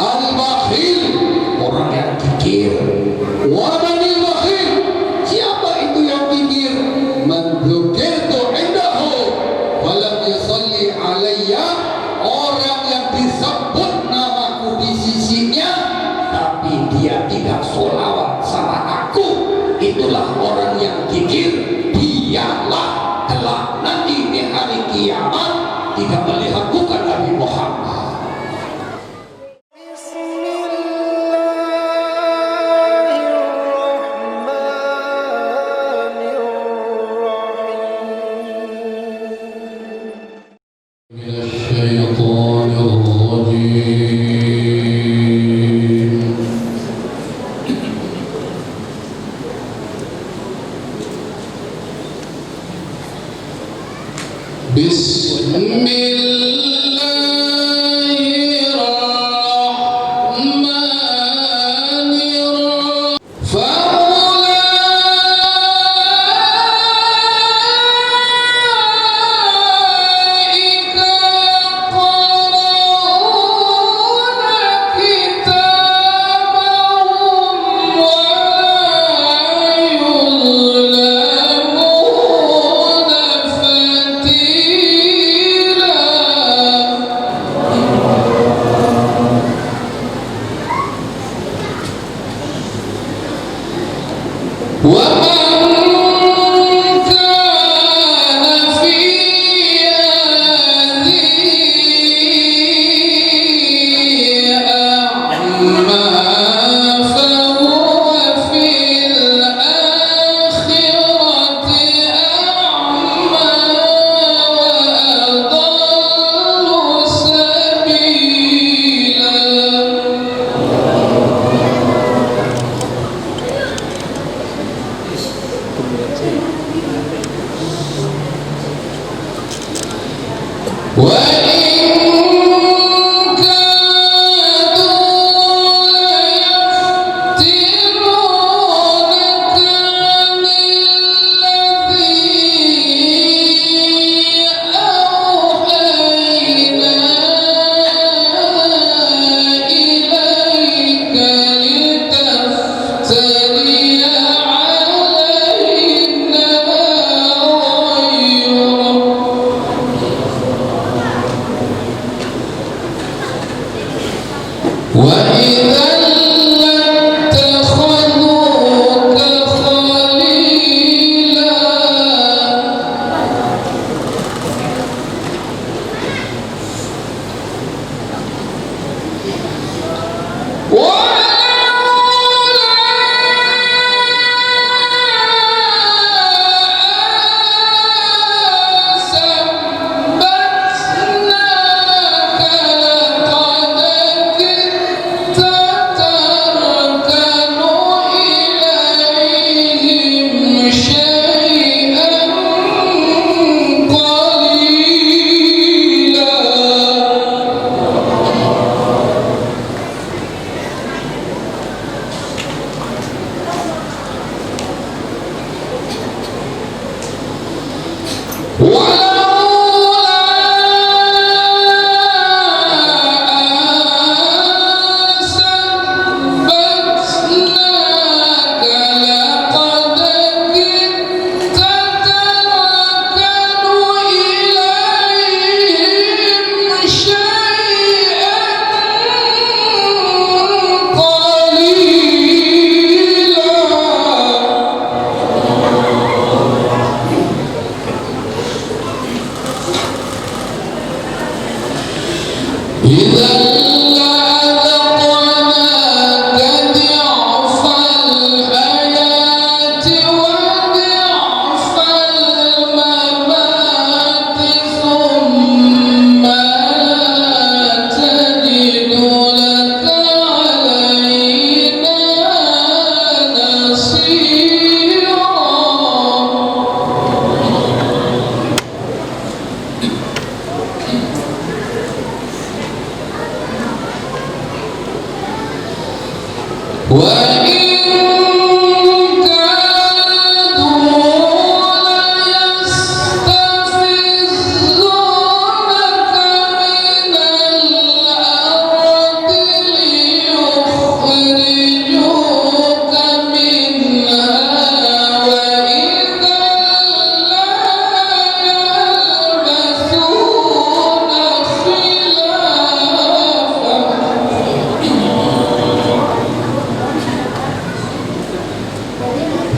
Al-bakhil, orang yang kikir. Wa manil bakhil, siapa itu yang kikir? Man dzukirtu indahu wa lam yusalli alayya, orang yang disebut namaku di sisinya tapi dia tidak sholawat sama aku, itulah orang yang kikir. Dialah kelak nanti di hari kiamat tidak melihat muka Nabi Muhammad.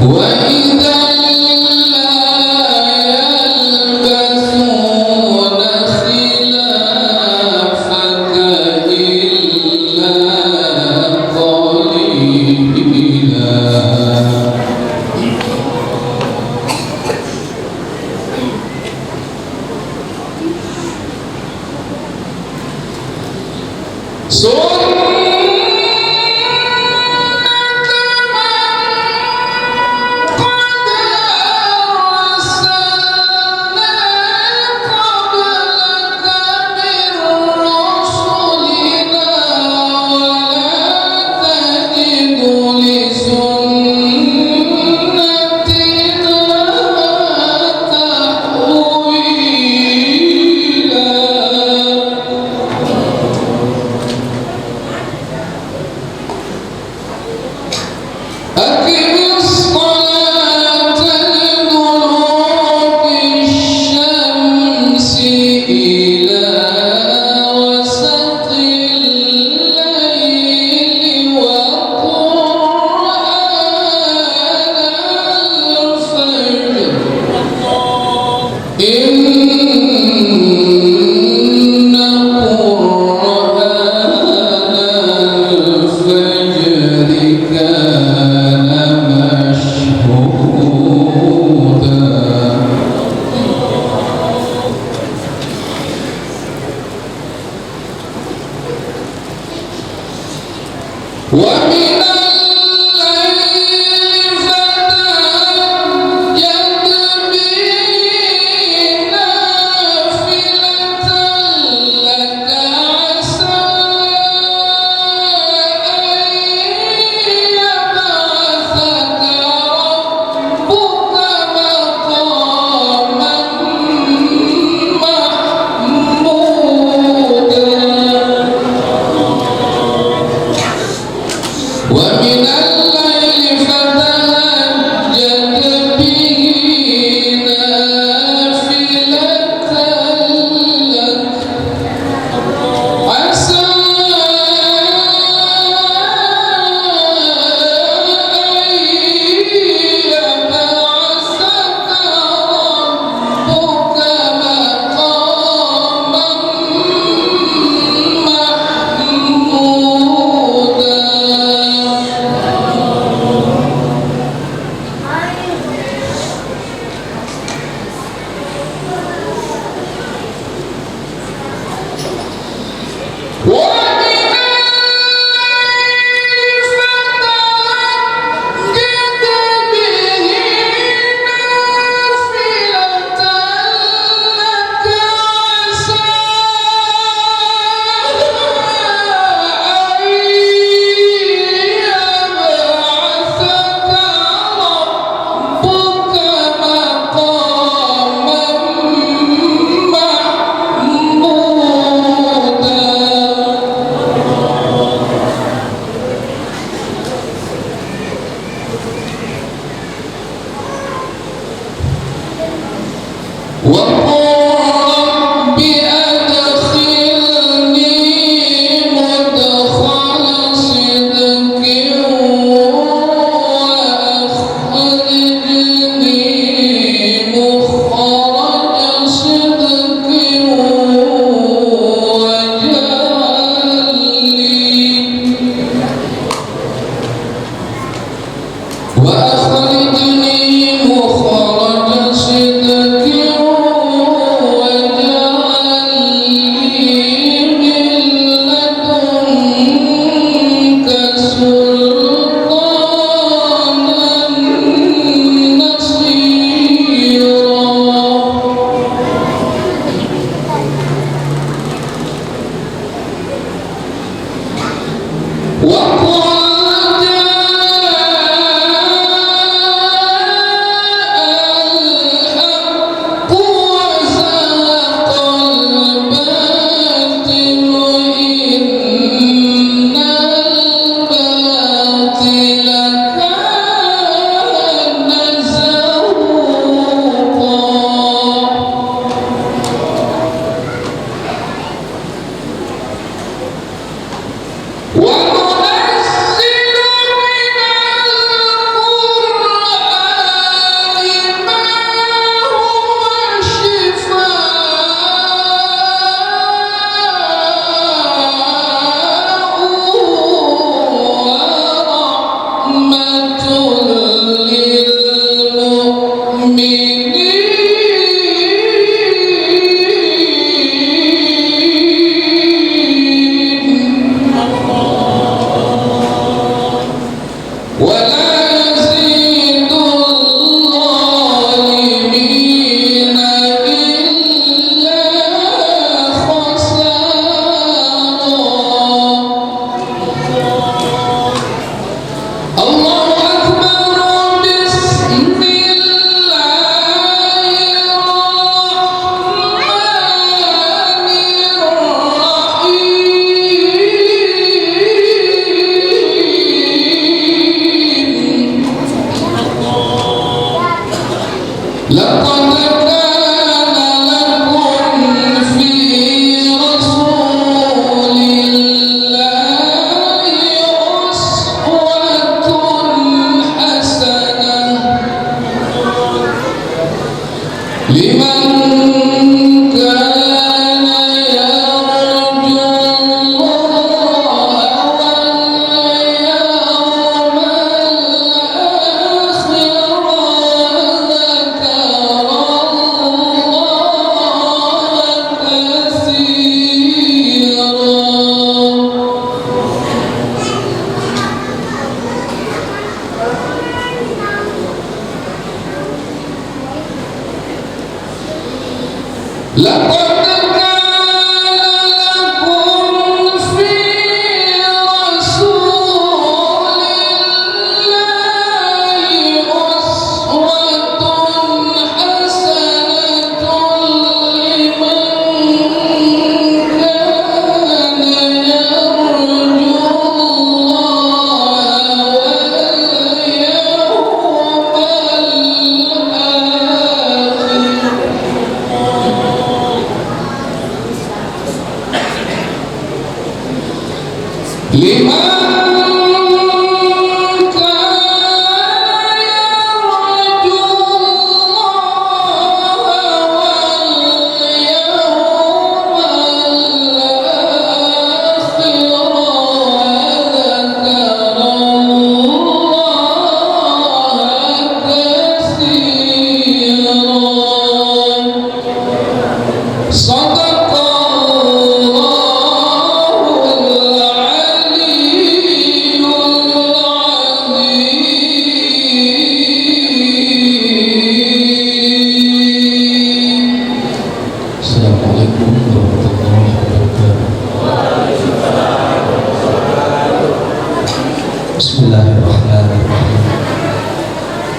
Wa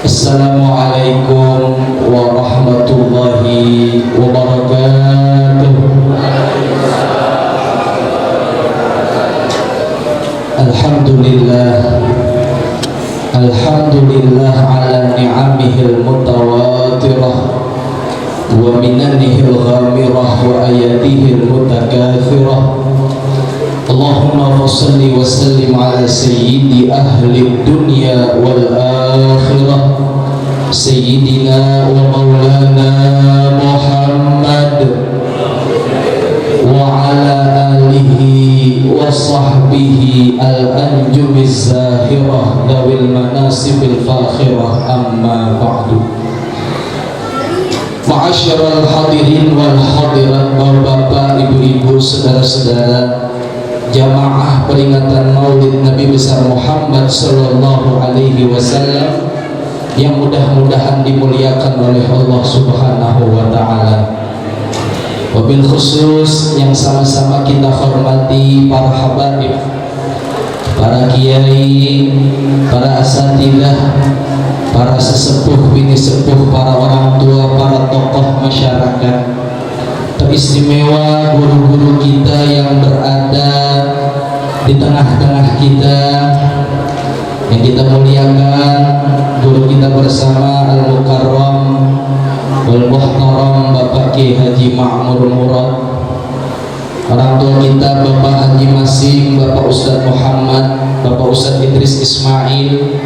Assalamualaikum warahmatullahi wabarakatuh. Alhamdulillah, alhamdulillah ala ni'amihil mutawatirah wa minannihil ghamirah wa ayatihil mutakathirah. Allahumma salli wa sallim ala sayyidi ahli dunya wal akhirah, sayyidina wa maulana Muhammad wa ala alihi wa sahbihi al-anjumiz zahirah dawil manasibil fakhirah, amma ba'du. Ma'asyiral hadirin wal hadirat, bapak, ibu-ibu, saudara-saudara jamaah peringatan Maulid Nabi besar Muhammad sallallahu alaihi wasallam yang mudah-mudahan dimuliakan oleh Allah Subhanahu wa taala. Wabil khusus yang sama-sama kita hormati para habaib, para kiai, para asatidah, para sesepuh bini sepuh, para orang tua, para tokoh masyarakat. Teristimewa guru-guru kita yang berada di tengah-tengah kita, yang kita muliakan, guru kita bersama Al-Mukarram wal Muhtaram Bapak Kiai Haji Ma'mur Murad, orang tua kita Bapak Haji Masim, Bapak Ustadz Muhammad, Bapak Ustadz Idris Ismail,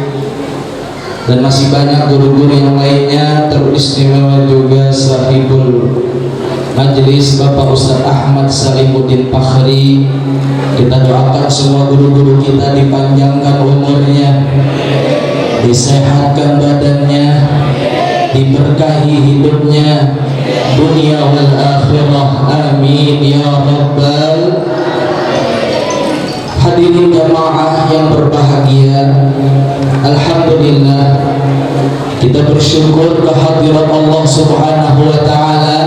dan masih banyak guru-guru yang lainnya. Teristimewa juga sahibul majelis Bapak Ustadz Ahmad Salimuddin Fakhri. Kita doakan semua guru-guru kita dipanjangkan umurnya, disehatkan badannya, diberkahi hidupnya dunia wal akhirah, amin ya rabbal. Hadirin jamaah yang berbahagia, alhamdulillah kita bersyukur kehadirat Allah Subhanahu wa taala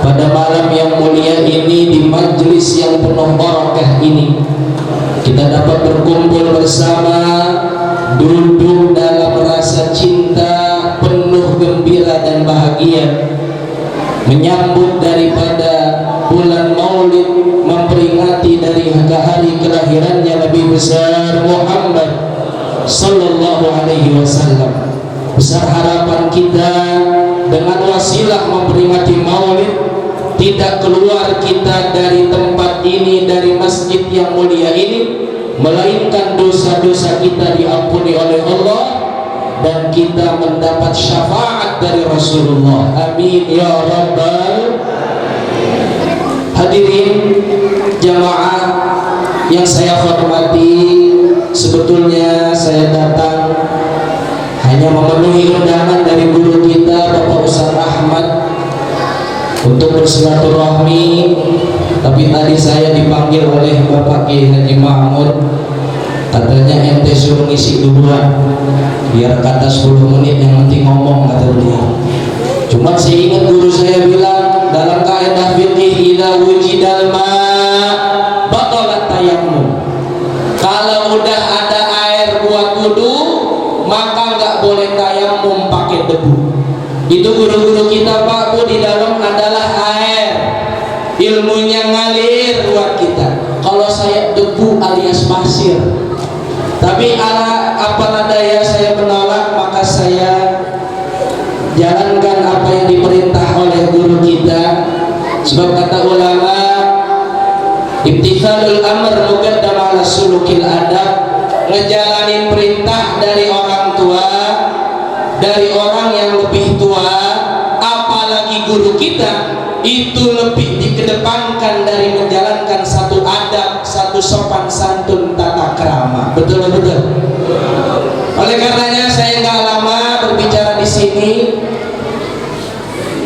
pada malam yang mulia ini, di majlis yang penuh barakah ini. Kita dapat berkumpul bersama, duduk dalam rasa cinta, penuh gembira dan bahagia, menyambut daripada bulan Maulid, memperingati dari hari kelahirannya Nabi besar Muhammad sallallahu alaihi wasallam. Besar harapan kita dengan wasilah memperingati Maulid, tidak keluar kita dari tempat ini, dari masjid yang mulia ini, melainkan dosa-dosa kita diampuni oleh Allah dan kita mendapat syafaat dari Rasulullah, amin ya rabbal. Hadirin jamaah yang saya hormati, sebetulnya saya datang hanya memenuhi undangan dari guru kita Bapak Ustadz Ahmad untuk bersilaturahmi, tapi tadi saya dipanggil oleh Bapak Kiai Haji Ma'mur, katanya ente suruh ngisi duluan, biar kata 10 menit yang penting ngomong, kata beliau. Cuma saya ingat guru saya bilang dalam kaidah fikih, idza wujidal ma batalat tayammum. Kalau udah ada air buat wudu, maka nggak boleh tayammum pakai debu. Itu guru-guru kita Pak Bu, di dalam adalah air, ilmunya ngalir buat kita. Kalau saya debu alias pasir, tapi apa daya saya menolak, maka saya jalankan apa yang diperintah oleh guru kita. Sebab kata ulama, ibtithalul amr muqaddam ala suluki khuluqil adab, ngejalanin perintah dari orang tua, dari orang yang lebih tua, apalagi guru kita, itu lebih dikedepankan dari menjalankan satu adab, satu sopan santun tata krama. Betul betul. Oleh karenanya saya nggak lama berbicara di sini,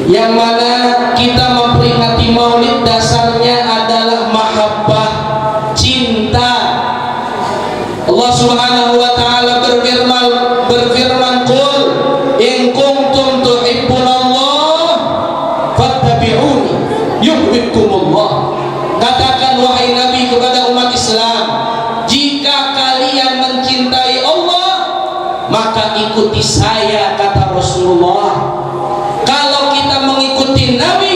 yang mana kita memperingati Maulid dasarnya adalah mahabbah, cinta. Allah Subhanahu wa taala berfirman, "Qul in kuntum tuhibbunallah fattabi'uni yuhibbukumullah." Katakan wahai Nabi kepada umat Islam, jika kalian mencintai Allah, maka ikuti saya, kata Rasulullah. Kalau kita mengikuti Nabi,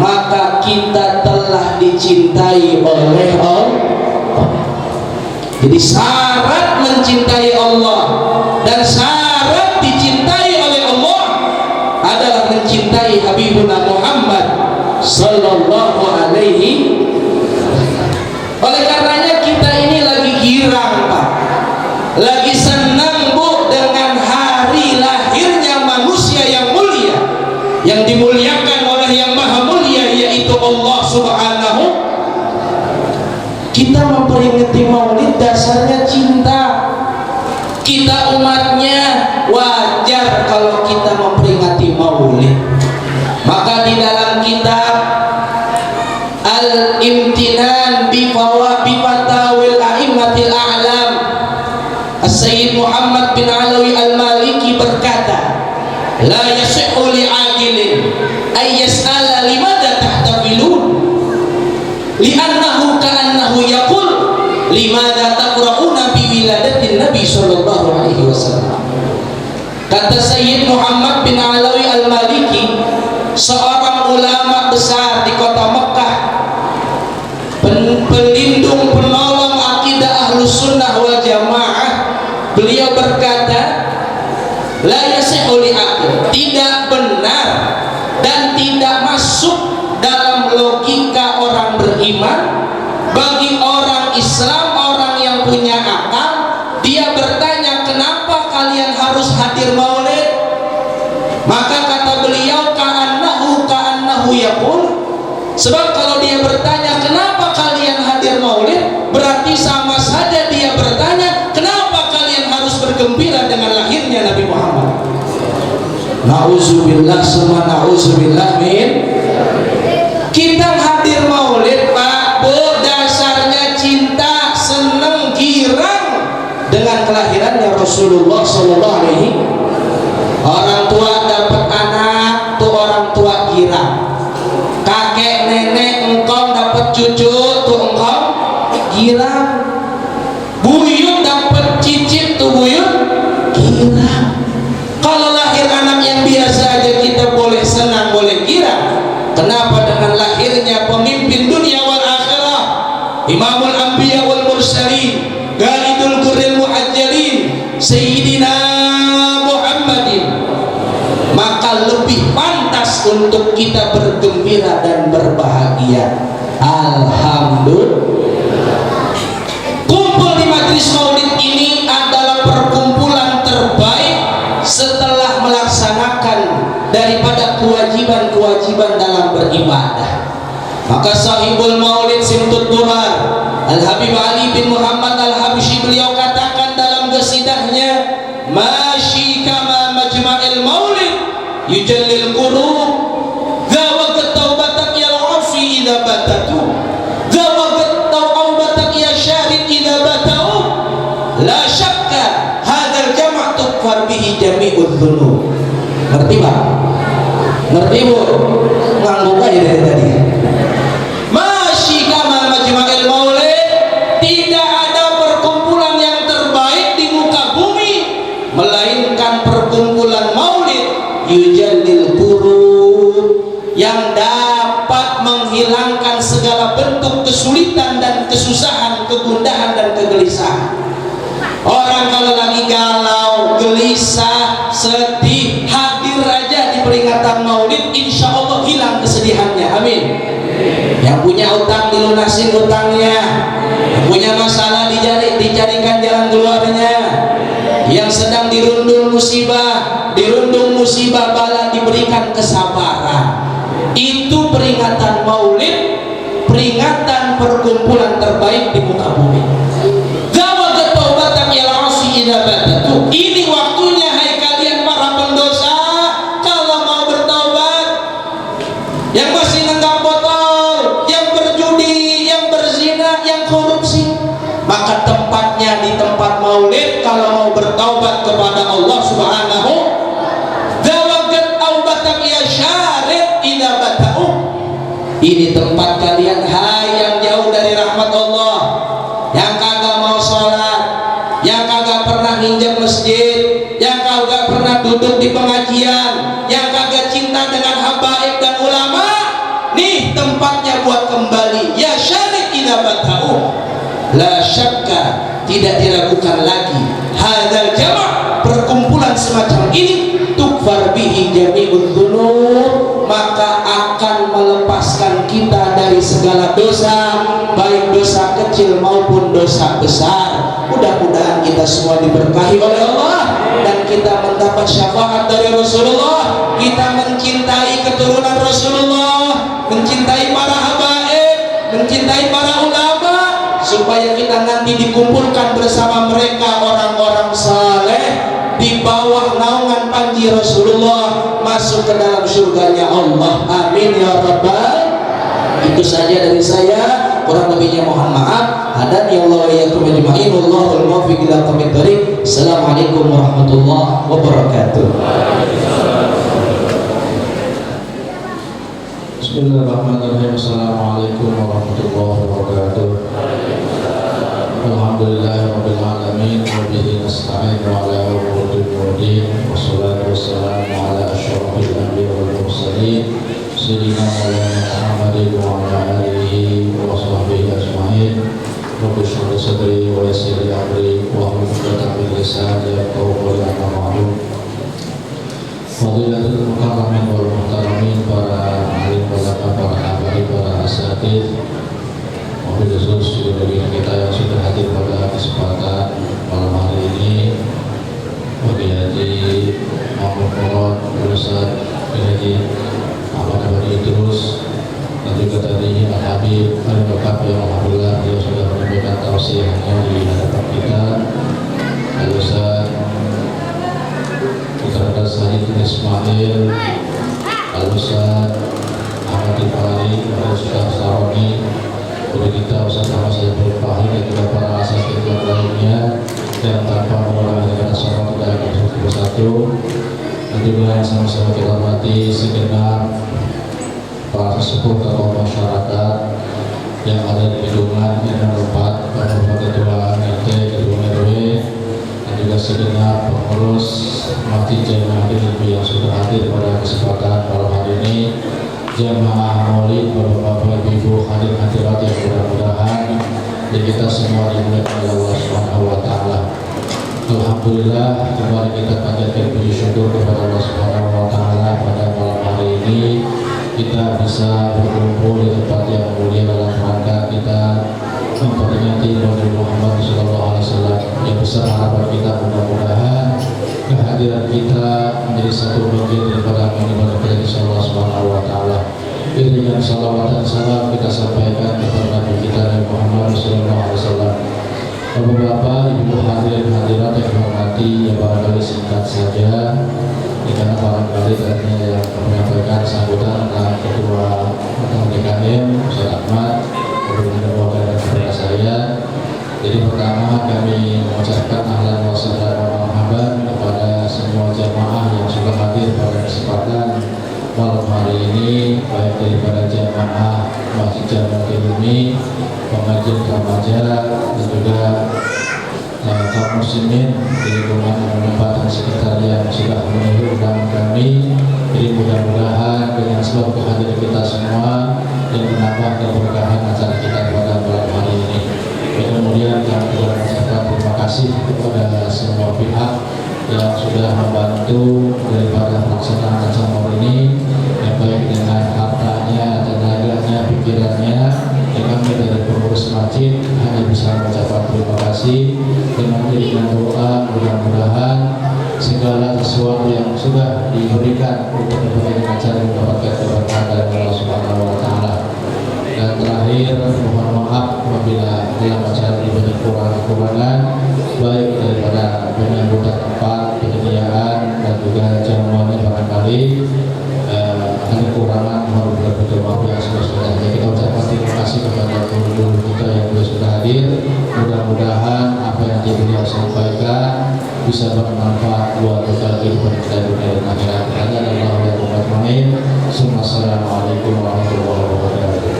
maka kita telah dicintai oleh Allah. Jadi syarat mencintai Allah dan syarat dicintai oleh Allah adalah mencintai Habibuna Muhammad sallallahu alaihi. Oleh karenanya kita ini lagi girang, Pak, lagi senang, Bu, dengan hari lahirnya manusia yang mulia, yang dimuliakan oleh yang maha mulia, yaitu Allah Subhanahu. Kita memperingati Maulid dasarnya cinta. Kita umatnya wajar kalau kita memperingati Maulid. Maka di dalam kitab Al-Imtinan bi Fatawil A'immatil A'lam, As-Sayyid Muhammad bin Alawi Al-Maliki berkata, la yasihhu li'aqilin ay yas'ala limadha tahtafilun li'annahu ka'annahu yaqul limadha taqra'una bi wiladatin Nabi sallallahu alaihi wasallam. Kata Sayyid Muhammad bin Alawi Al-Maliki, seorang ulama besar di kota Mekah, pelindung penolong akidah Ahlus Sunnah wal Jamaah, beliau berkata, la yasihhu li'aqil, tidak benar dan tidak masuk dalam logika orang beriman bagi orang Islam, orang yang punya akal, dia bertanya, kenapa kalian harus hadir Maulid? Maka kata beliau, ka'annahu yaqul, sebab kalau dia bertanya kenapa kalian hadir Maulid, berarti sama saja dia bertanya kenapa kalian harus bergembira dengan lahirnya Nabi Muhammad. Na'udzubillah summa na'udzubillah min. Kita hadir Maulid, Pak, Bu, dasarnya cinta, seneng, girang dengan kelahirannya Rasulullah sallallahu alaihi. Orang tua dapat anak, tuh orang tua girang. Kakek nenek engkau dapat cucu, tuh engkau girang. Buyut dapat cicit, tuh buyut girang. Kalau lahir anak yang biasa aja kita boleh senang, boleh girang, kenapa dengan lahirnya pemimpin dunia wal akhirah, Imamul Anbiya wal Mursalin, Galidul Qurril Muhajjalin, Sayyidina Muhammadin, maka lebih pantas untuk kita bergembira dan berbahagia. Alhamdulillah. Kumpul di majlis Maulid ini adalah perkumpulan terbaik setelah melaksanakan daripada kewajiban-kewajiban dalam beribadah. Maka sahibul Maulid Simtud Duhar Al-Habib Ali bin Muhammad Al-Habsyi, beliau katakan dalam qasidahnya, masyi kama majma'il maulid yujallil qulub, zawagat taubatak ya al-afi idha batatu, zawagat taubatak ya syarid idha batau, la syakka hadal jama' tukfar bihi jami'ud dhunub. Ngerti Pak? Ngerti Bu? Ngangguk aja dari tadi. Masyi kama majma'il maulid, tidak ada perkumpulan yang terbaik di muka bumi melainkan perkumpulan Maulid yujallil qurub, yang dapat menghilangkan segala bentuk kesulitan dan kesusahan, kegundahan dan kegelisahan. Orang kalau lagi galau, gelisah, sedih, hadir aja di peringatan Maulid, insya Allah hilang kesedihannya. Amin. Yang punya utang dilunasin utangnya, yang punya masalah dijari dicarikan jalan keluarnya. Yang sedang dirundung musibah bala diberikan kesabaran. Itu peringatan Maulid, peringatan perkumpulan terbaik di muka bumi. Zawaqat taubatan ya asi idza batatu. Ini waktunya hai kalian para pendosa kalau mau bertaubat. Yang masih nenggak botol, yang berjudi, yang berzina, yang korupsi, maka tempatnya di tempat Maulid kalau mau bertaubat kepada Allah Subhanahu. Zawaqat taubatan ya syarib idza batau. Ini tempat kalian hai yang jauh dari rahmat Allah, yang kagak mau sholat, yang kagak pernah nginjak masjid, yang kagak pernah duduk di pengajian, yang kagak cinta dengan habaib dan ulama. Nih tempatnya buat kembali. Ya syarib idza batau. La syakka, tidak diragukan lagi, hadzal jama', perkumpulan semacam ini, tukfar bihi jami'udz dzunub, maka akan melepaskan kita dari segala dosa, baik dosa kecil maupun dosa besar. Mudah-mudahan kita semua diberkahi oleh Allah dan kita mendapat syafaat dari Rasulullah. Kita mencintai keturunan Rasulullah, mencintai para habaib, mencintai para ulama, supaya kita nanti dikumpulkan bersama mereka orang-orang saleh di bawah naungan panji Rasulullah masuk ke dalam surganya Allah. Amin ya rabbal. Itu saja dari saya, kurang lebihnya mohon maaf. Hadani Allah wa iyyakum ajma'in. Wallahul muwaffiq ila aqwamit thoriq. Assalamualaikum warahmatullahi wabarakatuh. Bismillahirrahmanirrahim. Assalamualaikum warahmatullahi wabarakatuh. Alhamdulillahirabbil alamin wa bihi nasta'in ala umuril din wassalatu wassalamu ala asyrafil anbiya'i wal mursalin sayyidina Muhammadin wa ala alihi wa sahbihi ajma'in. Rabbi shrah li sadri wa yassir li amri wa hlul 'uqdatam min lisani yafqahu qawli. Amma ba'du. Fadilatul mukarramin wal muhtaramin, para alim ulama, para habaib, para asatidz, wabil khusus juga bagi kita yang sudah hadir pada kesempatan malam hari ini, bagi Haji Muhammad Murad, Ustaz Haji Ahmad Abadi Idrus, dan juga tadi Al-Habib Al-Bakab yang alhamdulillah dia sudah menyampaikan tausiahnya di hadapan kita. Al-Ustaz Putra Sayyid Ismail, Al-Ustaz Ahmad Ibari, Al-Ustaz Saroni, guru kita Ustaz Ahmad Sayyid Fahri, dan juga para asatidz yang lainnya yang tanpa mengurangi dengan salam tidak akan bersatu. Dan juga yang sama-sama kita hormati segenap para sesepuh tokoh masyarakat yang ada di Bendungan, Indah Lepat, Bapak Ketua RT, Ketua RW, dan juga segenap pengurus Masjid Jamaah Ilmi yang sudah hadir pada kesempatan malam hari ini, jamaah Maulid, Bapak-bapak, Ibu, hadirat yang mudah-mudahan ya kita semua dimuliakan oleh Allah Subhanahu wa taala. Alhamdulillah, kembali kita panjatkan puji syukur kepada Allah Subhanahu wa taala pada malam hari ini kita bisa berkumpul di tempat yang mulia dalam rangka kita memperingati Maulid Muhammad SAW. Yang besar harapan kita mudah-mudahan kehadiran kita menjadi satu bagian daripada ibadah kita insyaallah Subhanahu wa taala. Iringan salawat dan salam kita sampaikan kepada Nabi kita Nabi Muhammad SAW. Bapak-bapak, ibu hadirin hadirat yang dihormati, ya barangkali singkat saja, karena barangkali tadinya yang menyampaikan sambutan tentang Ketua DKM Ustaz Ahmad memberikan mewakilkan kepada saya. Jadi pertama kami mengucapkan ahlan wa sahlan wa marhaban kepada semua jamaah yang sudah hadir pada kesempatan malam hari ini, baik daripada jamaah Masjid Jamaah Ilmi, pengajian remaja, dan juga kaum muslimin di lingkungan tempat dan sekitar yang sudah memenuhi undangan kami. Jadi mudah-mudahan dengan sebab kehadiran kita semua yang menambah keberkahan acara kita pada malam hari ini. Kemudian kami juga mengucapkan terima kasih kepada semua pihak yang sudah membantu daripada pelaksanaan acara ini, yang baik dengan hartanya, tenaganya, pikirannya. Yang kami dari pengurus masjid hanya bisa mengucapkan terima kasih dengan iringan doa. Mudah-mudahan segala sesuatu yang sudah diberikan untuk berbagai acara mendapatkan keberkahan dari Allah Subhanahu wa Ta'ala. Dan terakhir, mohon maaf apabila dalam acara ini banyak kekurangan baik daripada penyambutan tempat, penyediaan dan juga jamuannya barangkali ada kekurangan, mohon berbagai maaf yang sebesar-besarnya. Kita ucapkan terima kasih kepada guru-guru kita yang sudah hadir. Mudah-mudahan apa yang beliau sampaikan bisa bermanfaat buat kita kehidupan kita dunia dan akhirat. Assalamualaikum warahmatullahi wabarakatuh.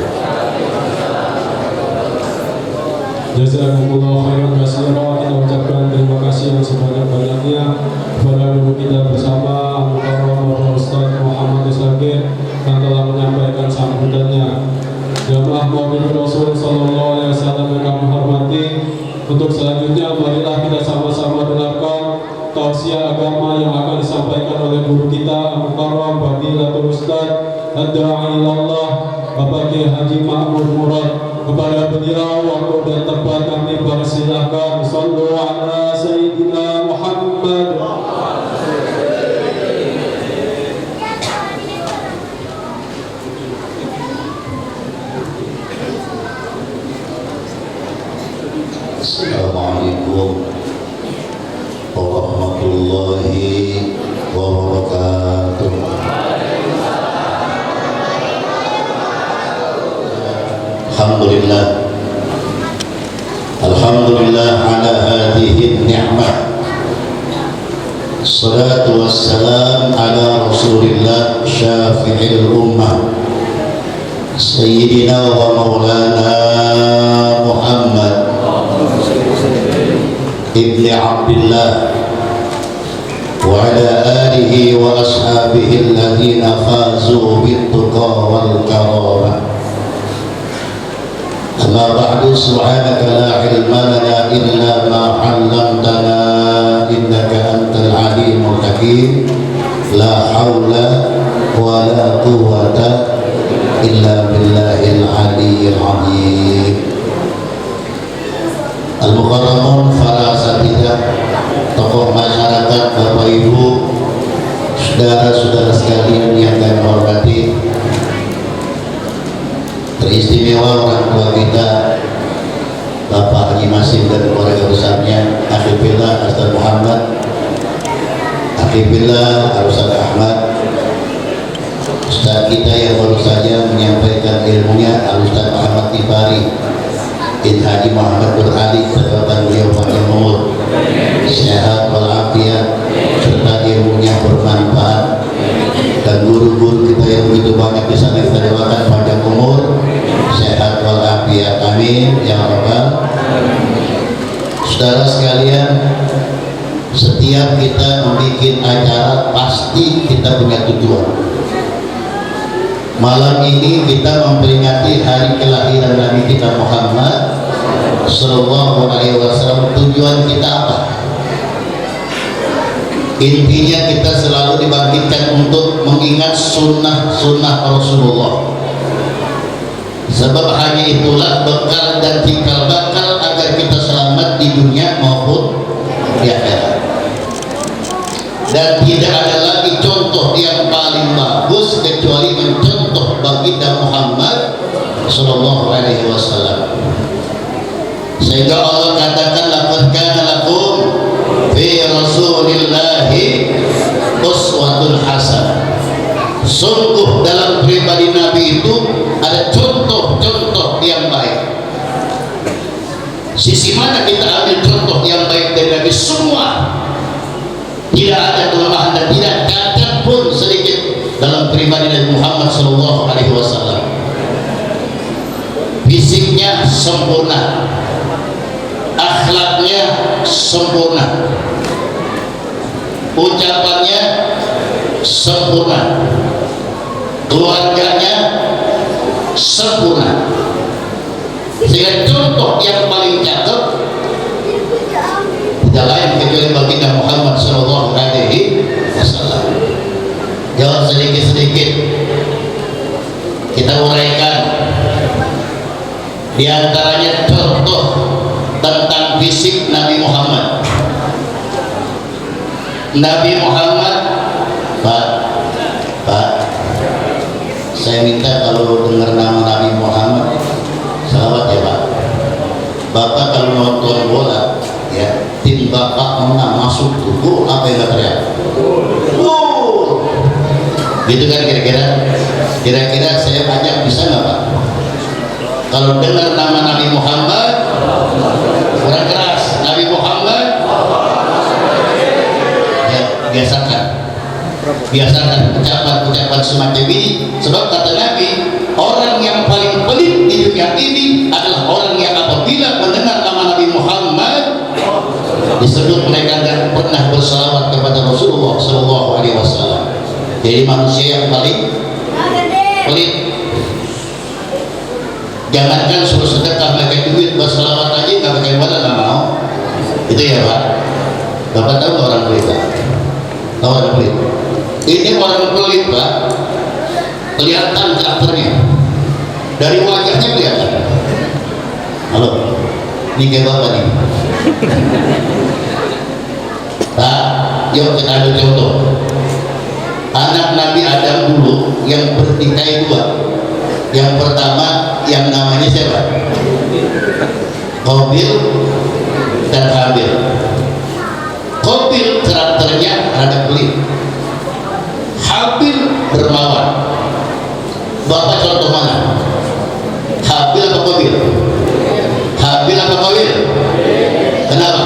Jazakumullah khairan katsira. Kita ucapkan terima kasih yang sebanyak-banyaknya kepada guru kita bersama Al-Mukarram Bapak Ustaz Muhammad Isakir yang telah menyampaikan sambutannya. Jamaah Muhammad Rasul Sallallahu Alaihi Wasallam yang kami hormati, untuk selanjutnya marilah kita sama-sama dengarkan tausiah agama yang akan disampaikan oleh guru kita Al-Mukarram Fadilatul Ustaz Ad-Da'i Ilallah Bapak Kiai Haji Ma'mur Murad. Kepada beliau waktu dan tempat kami persilahkan. Sallu ala Sayyidina Muhammad. Assalamualaikum warahmatullahi wabarakatuh. Alhamdulillah ala hadhihi ni'mah. Salatu wassalam ala Rasulillah syafi'il ummah Sayyidina wa maulana Muhammad ibni Abdillah wa ala alihi wa ashabihi alladhina fazu bittuqa wal karamah. Amma ba'du, subhanaka la ilma lana illa ma 'allamtana innaka antal alimul hakim. La haula wa la quwwata illa billahil aliyyil azim. Al-Mukarramun para asatidzah, tokoh masyarakat, Bapak Ibu, saudara-saudara sekalian yang kami hormati, teristimewa orang tua kita Bapak Haji Masim dan keluarga besarnya, Akhifillah Ustaz Muhammad, Akhifillah Ustaz Ahmad, Ustaz kita yang baru saja menyampaikan ilmunya, Ustaz Muhammad Tifari bin Haji Muhammad Nur Ali, kesehatan beliau panjang umur, sehat walafiat, serta ilmunya bermanfaat. Dan guru-guru kita yang begitu banyak di sana kita doakan panjang umur, sehat walafiat, amin ya rabbal. Saudara sekalian, setiap kita membuat acara pasti kita punya tujuan. Malam ini kita memperingati hari kelahiran Nabi kita Muhammad Sallallahu Alaihi Wasallam. Tujuan kita apa? Intinya kita selalu dibangkitkan untuk mengingat sunnah-sunnah Rasulullah. Sebab hanya itulah bekal dan cikal bakal agar kita selamat di dunia maupun di akhirat. Dan tidak ada lagi contoh yang paling bagus kecuali mencontoh baginda Muhammad Sallallahu Alaihi Wasallam. Sehingga Allah katakan, laqad kana lakum fi Rasulillahi uswatun hasanah. Sungguh dalam pribadi Nabi itu ada contoh-contoh yang baik. Sisi mana kita ambil contoh yang baik dari Nabi? Semua, tidak ada kelemahan dan tidak cacat pun sedikit dalam pribadi Nabi Muhammad Sallallahu Alaihi Wasallam. Fisiknya sempurna, akhlaknya sempurna, ucapannya sempurna, keluarganya sempurna. Sehingga contoh yang paling cakep tidak lain kecuali baginda Muhammad Sallallahu Alaihi Wasallam. Jawab sedikit-sedikit kita uraikan. Di antaranya contoh tentang fisik Nabi Muhammad. Nabi Muhammad, Pak, saya minta kalau dengar nama Nabi Muhammad, sahabat ya Pak. Bapak kalau nonton bola, ya, tim Bapak menang masuk tuh, apa yang teriak? Gitu kan kira-kira saya ajak bisa nggak Pak? Kalau dengar nama Nabi Muhammad, kurang keras, Nabi Muhammad, ya biasakan ucapan semacam ini, sebab kata Nabi, orang yang paling pelit di dunia ini adalah orang yang apabila mendengar nama Nabi Muhammad disebut mereka tidak pernah bersalawat kepada Rasulullah SAW. Jadi manusia yang paling pelit. Jangankan suruh sedekah pakai duit, bersalawat aja nggak pakai badan, nggak mau. Itu ya Pak. Bapak tahu orang pelit Pak? Tahu orang pelit? Ini orang pelit Pak. Kelihatan karakternya. Dari wajahnya kelihatan. Halo, ini kayak Bapak nih. Pak, yuk kita ambil contoh. Anak Nabi Adam dulu yang bertikai dua. Yang pertama yang namanya siapa? Qabil dan Habil. Qabil karakternya rada pelit. Habil dermawan. Bapak contoh mana? Habil apa Qabil? Habil apa Qabil? Kenapa?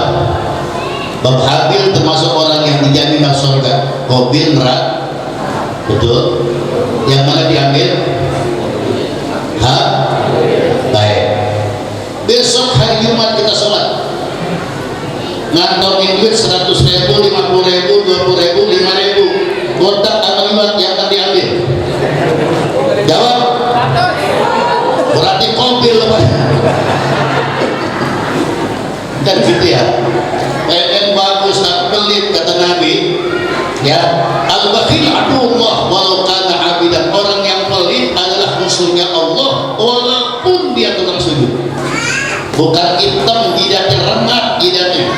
Bapak Habil termasuk orang yang dijamin masuk surga. Qabil neraka. Betul? Yang mana diambil? Baik. Besok hari Jumat kita sholat, ngantongin duit 100.000, 50.000, 20.000, 5.000. Kotak apa limat yang akan diambil? Jawab. Berarti Qabil Pak. Kan gitu ya. Pengen bagus tak pelit kata Nabi. Ya, al-bakhil aduwwullah walau kana abidan. Orang yang pelit adalah musuhnya Allah walaupun dia tukang sujud. Bukan hitam jidatnya, rengat jidatnya.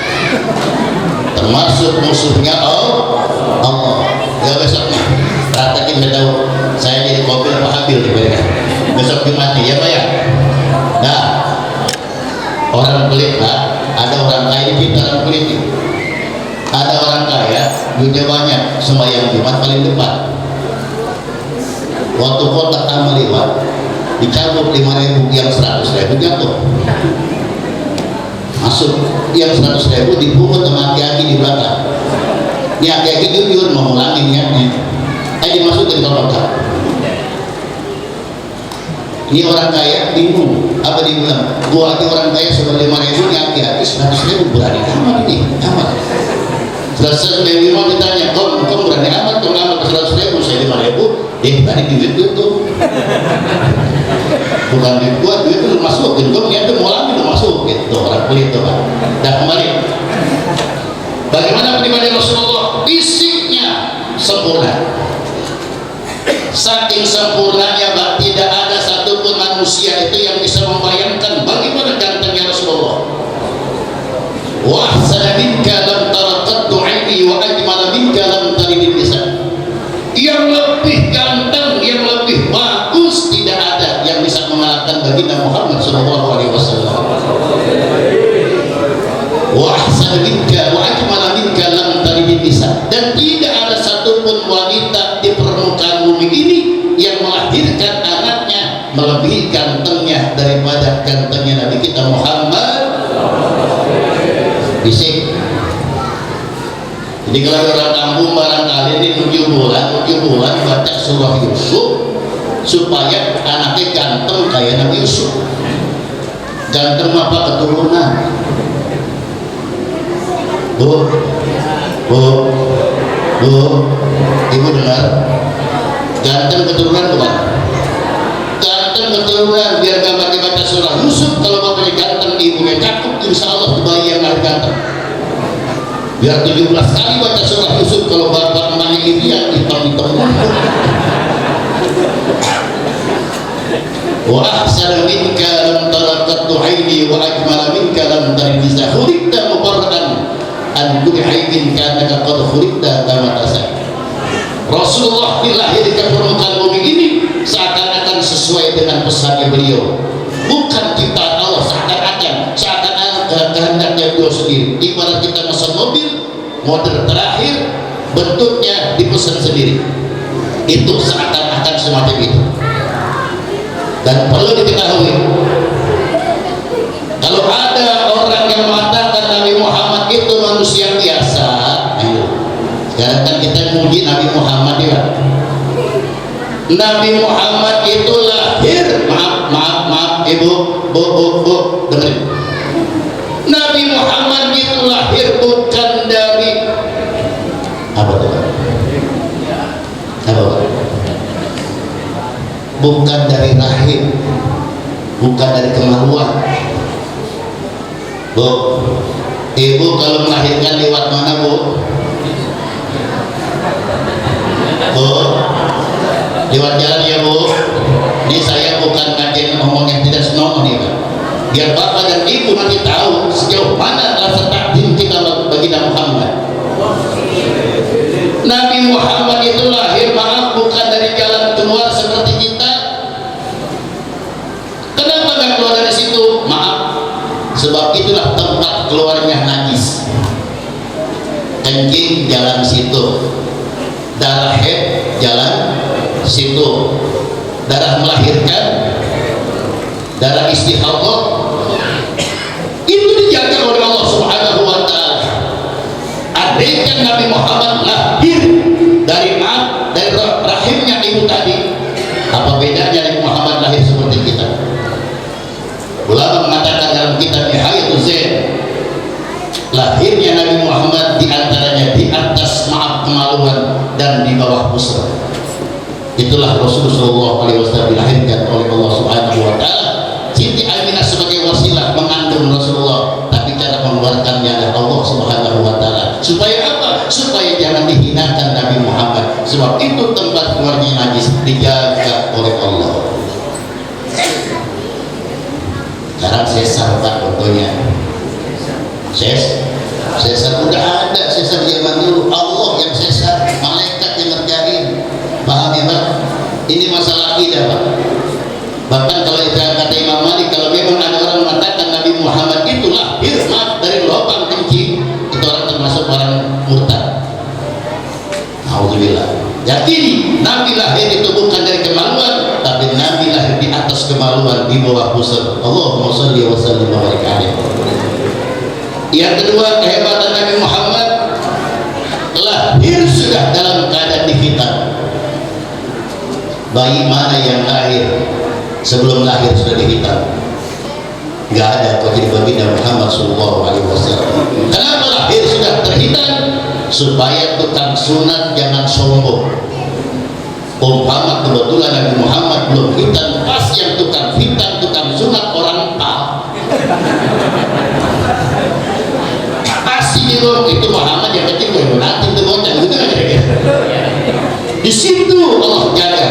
Termasuk musuhnya Allah. Ya besoknya praktekin tahu saya jadi Qabil apa Habil ya. Besok Jumat ya Pak ya. Nah, orang pelit Pak, ada orang kaya di pintaran pelit nih. Ada orang kaya, duitnya banyak, sembahyang Jumat paling depan. Waktu kotak amal lewat, dicabut 5.000, yang 100.000 jatuh. Masuk, yang 100.000 dipungut sama aki-aki di belakang. Ini aki-aki jujur mau ngulangin niatnya. Dimasukin ke kotak. Ini orang kaya bingung, apa dibilang? Gua hati orang kaya sudah 5.000, ini aki-aki 100.000 berani amat ini, amat. Selesai dari rumah ditanya, kamu berani amat, kamu amat ke 100.000, saya 5.000, tadi duit itu bukan duit gua, duit itu masukin, gua niatnya mau lagi lu masuk, gitu, orang pelit tuh Pak. Dan kembali, bagaimana pribadi Rasulullah? Fisiknya sempurna, saking sempurnanya Pak, tidak ada satupun manusia itu yang bisa membayangkan bagaimana gantengnya Rasulullah. Wa ahsana minka lam tara qattu 'aini wa ajmala minka lam talid lisan. Yang lebih ganteng, yang lebih bagus tidak ada yang bisa mengalahkan baginda Muhammad sallallahu alaihi wasallam. Wa ahsana minka wa ajmala minka lam talid lisan. Dan tidak ada satupun wanita di permukaan bumi ini yang melahirkan anaknya melebihi gantengnya daripada gantengnya Nabi kita Muhammad. Bisik. Jadi kalau orang kampung barangkali ini 7 bulan baca surah Yusuf supaya anaknya ganteng kayak Nabi Yusuf. Ganteng apa keturunan? Bu, ibu dengar? Ganteng keturunan bukan? Ganteng keturunan biar gak pakai baca surah Yusuf. Kalau bapaknya ganteng, ibunya cakep, insya Allah bayi yang lahir ganteng. Biar 17 kali baca surah Yusuf, kalau bapak emaknya ini yang hitam-hitam. Wa ahsana minka lam tara qattu qurratu aini wa ajmala minka lam taridisa khuliqta mubarra'an an kulli aibin kanaka qad khuliqta kama tasha. Rasulullah dilahirkan ke permukaan bumi ini seakan-akan sesuai dengan pesannya beliau, bukan ciptaan Allah, seakan-akan kehendaknya beliau sendiri. Ibarat kita pesan mobil model terakhir, bentuknya dipesan sendiri, itu seakan-akan semacam itu. Dan perlu diketahui, kalau ada orang yang mengatakan Nabi Muhammad itu manusia biasa, ayo sekarang kan kita muji Nabi Muhammad ya. Nabi Muhammad itu lahir, maaf ibu, bu dengerin. Nabi Muhammad itu lahir bukan dari apa tuh? Apa? Bukan dari rahim, bukan dari kemaluan. Bu, ibu kalau melahirkan lewat mana bu? Bu, lewat jalan ya bu. Ini saya bukan kajian ngomong yang tidak senonoh nih pak. Biar bapak dan ibu nanti tahu sejauh mana rasa takdim kita bagi Nabi Muhammad. Nabi Muhammad itu lahir, maaf, bukan dari jalan keluar seperti kita. Kenapa nggak keluar dari situ? Maaf, sebab itulah tempat keluarnya najis. Kencing jalan situ, darah haid jalan situ, darah melahirkan, darah istihadah itu dijaga oleh Allah Subhanahu wa Ta'ala. Andaikan Nabi Muhammad lahir dari rahimnya ibu tadi, apa bedanya Nabi Muhammad lahir seperti kita? Ulama mengatakan dalam kitab Nihayatul Zain, lahirnya Nabi Muhammad diantaranya di atas maaf kemaluan dan di bawah pusat. Itulah Rasulullah SAW dilahirkan oleh Allah Subhanahu wa Ta'ala. Siti Aminah sebagai wasilah mengandung Rasulullah, tapi cara mengeluarkannya adalah Allah Subhanahu wa Ta'ala. Supaya apa? Supaya jangan dihinakan Nabi Muhammad. Sebab itu tempat keluarnya najis dijaga oleh Allah. Sekarang sesar pak contohnya. Sesar udah ada, sesar zaman dulu. Allah yang sesar, malaikat yang ngerjain. Paham ya pak? Ini masalah akidah pak. Bahkan kalau kata Imam Malik, kalau memang ada orang mengatakan Nabi Muhammad itu lahir dari lubang kencing, itu orang termasuk orang murtad. Alhamdulillah. Yakini Nabi lahir itu bukan dari kemaluan, tapi Nabi lahir di atas kemaluan, di bawah pusat. Allahumma shalli wa sallim wa barik alaihi. Yang kedua, kehebatan Nabi Muhammad, lahir sudah dalam keadaan dihitan. Bayi mana yang lahir sebelum lahir sudah dihitan? Nggak ada bagi baginda Muhammad SAW. Kenapa lahir sudah terhitan? Supaya tukang sunat jangan sombong. Umpama kebetulan Nabi Muhammad belum hitan, pas yang tukang hitan, tukang sunat orang pal. Pasti itu Muhammad yang kecil, nanti itu bocah gitu kan kira-kira. Di situ Allah jaga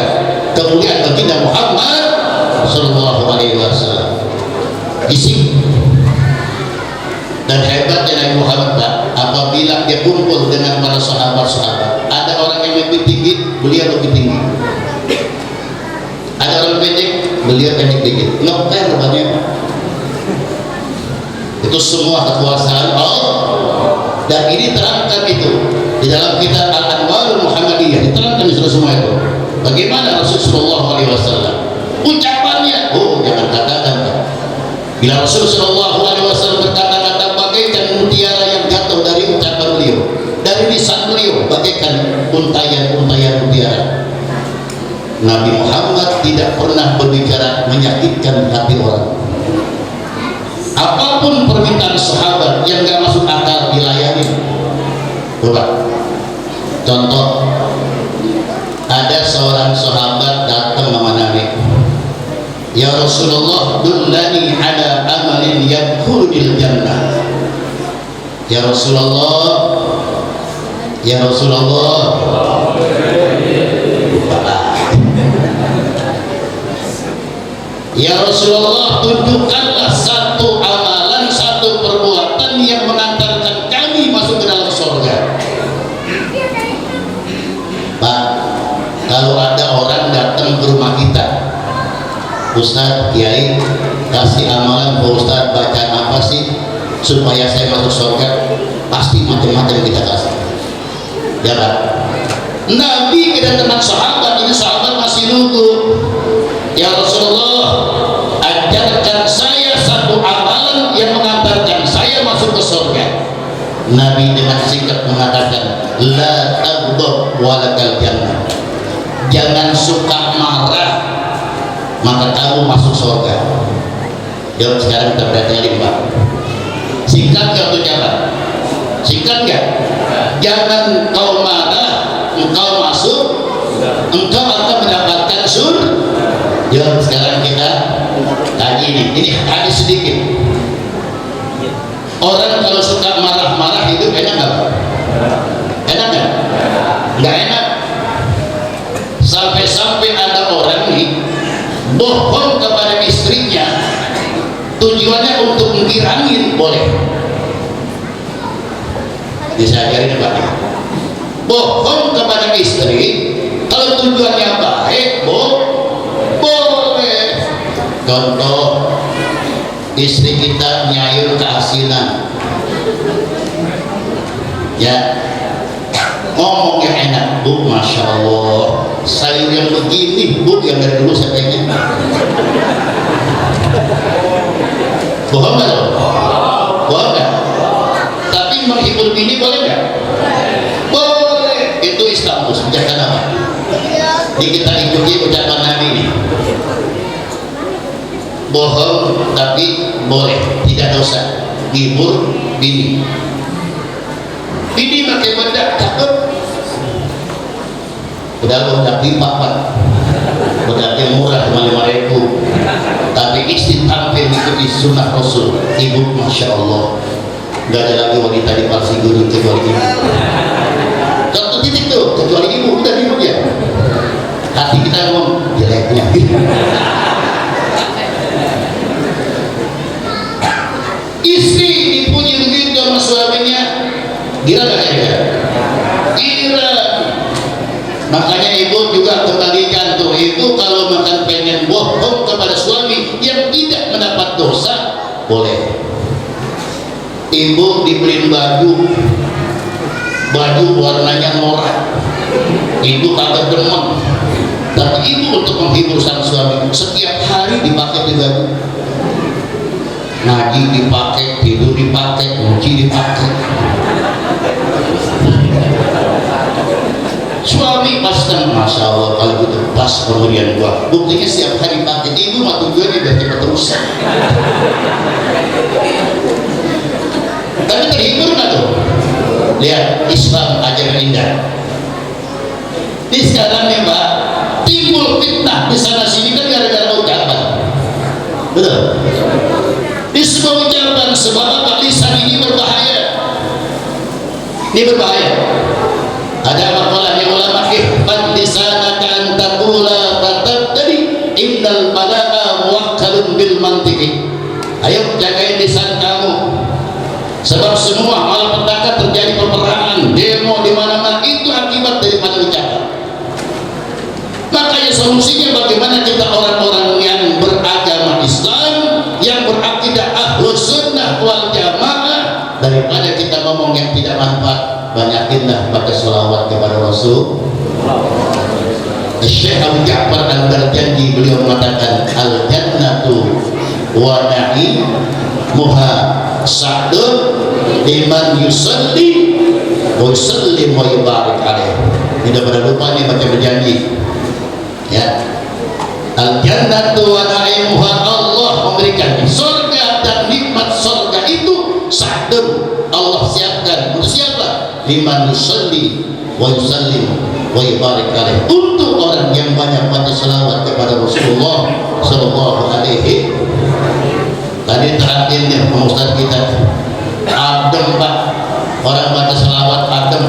kemuliaan baginda Muhammad Sallallahu Alaihi Wasallam. Di situ. Dan hebatnya Nabi Muhammad Pak, apabila dia kumpul dengan para sahabat-sahabat, ada orang yang lebih tinggi, beliau lebih tinggi. Ada orang pendek, beliau pendek dikit. Ngeper banyak. Itu semua kekuasaan Allah. Dan ini terangkan itu di dalam kitab Al-Anwarul Muhammadiyah, diterangkan di semua itu. Bagaimana Rasulullah SAW ucapannya? Oh, jangan katakan. Bila Rasulullah SAW berkata-kata bagaikan mutiara yang jatuh dari ucapan beliau, dari lisan beliau, bagaikan untayan-untayan mutiara. Nabi Muhammad tidak pernah berbicara menyakitkan hati orang. Apapun permintaan sahabat yang gak masuk akal dilayani. Coba contoh, ada seorang sahabat datang sama Nabi, ya Rasulullah, dullani ala amalin yadkhulul jannah. Ya Rasulullah, ya Rasulullah, Ya Rasulullah, tunjukkanlah satu amalan, satu perbuatan yang mengantarkan kami masuk ke dalam surga. Pak, kalau ada orang datang ke rumah kita, Ustaz, Kiai, kasih amalan Pak Ustaz, bacaan apa sih supaya saya masuk surga? Pasti macam-macam kita kasih. Ya Pak. Nabi kedatangan sahabat, ini sahabat masih nunggu. Ya Rasulullah, ajarkan saya satu amalan yang mengantarkan saya masuk ke surga. Nabi dengan sikap mengatakan, la taghdab walakal jannah. Jangan suka marah, maka kamu masuk surga. Jawab sekarang kita berhati-hati Pak. Singkat gak ucapan? Singkat gak? Jangan kau marah, engkau masuk, engkau akan mendapatkan surga. Jawab sekarang kita kaji ini hadis sedikit. Orang kalau suka marah-marah hidup enak gak? Enak gak? Gak enak. Sampai-sampai ada orang nih bohong kepada istrinya, tujuannya untuk menggirangin, boleh? Bisa ajarin Pak. Bohong kepada istri kalau tujuannya baik, boleh. Contoh, istri kita nyayur ke asinan, ya, ngomong yang enak, Bu, Masya Allah, sayur yang begini, Bu, yang dari dulu saya pengen. Bohong nggak? Bohong nggak? Tapi menghibur bini boleh nggak? Boleh. Itu Istanbul, bijaksana apa? Ini kita ikuti ucapan Nabi ini. Bohong tapi boleh, tidak dosa. Hibur bini. Bini pakai bedak, cakep. Udah pipa Pak. Bedaknya murah, cuma 5.000. Tapi istri tampil mengikuti sunnah Rasul. Ibu, Masya Allah, nggak ada lagi wanita di Parsi Guru kecuali ibu. Satu titik tuh, kecuali ibu, udah ibu ya. Hati kita ngomong jeleknya. Istri dipuji begitu sama suaminya, gira gak ya? Gira. Makanya ibu juga kembalikan tuh, ibu kalau makan pengen bohong kepada suami yang tidak mendapat dosa, boleh. Ibu dibeliin baju warnanya norak, ibu kagak demen, tapi ibu untuk menghibur sang suami setiap hari dipakai di baju, ngaji dipakai, tidur dipakai, uji dipakai. Suami pasti, Masya Allah, kalau gitu pas pemberian gua, buktinya setiap hari pakai. Ibu mah tujuannya biar cepat rusak. Tapi terhibur nggak tuh? Lihat Islam ajaran indah. Ini sekarang nih Mbak, timbul fitnah di sana sini kan gara-gara ucapan, betul? Di semua ucapan, sebab apa? Lisan ini berbahaya. Ini berbahaya. Ada makalah yang ulama ihfad lisanaka an taqula fatabtadi innal mala'a muwakkalun bil mantiqi. Ayo jagain lisan kamu, sebab semua malapetaka terjadi peperangan, demo di mana-mana itu akibat daripada ucapan. Makanya solusinya bagaimana kita orang-orang yang beragama Islam, yang berakidah ahlus sunnah wal jamaah, daripada kita ngomong yang tidak manfaat, banyakinlah baca sholawat kepada Rasul. Syekh Abu Ja'far Al-Barjanji beliau mengatakan al-jannatu wa na'imuha sa'dun liman yusalli wa yusallim wa yubarik alaih. Tidak pada lupa nih baca berjanji ya, al-jannatu wa na'imuha, Allah memberikan surga dan nikmat surga itu sa'dun, Allah siapkan untuk siapa? Liman yusalli wa yusallim wa yubarik alaih, untuk orang yang banyak baca selawat kepada Rasulullah sallallahu alaihi. Tadi terakhirnya Ustaz kita adem Pak, orang baca selawat adem.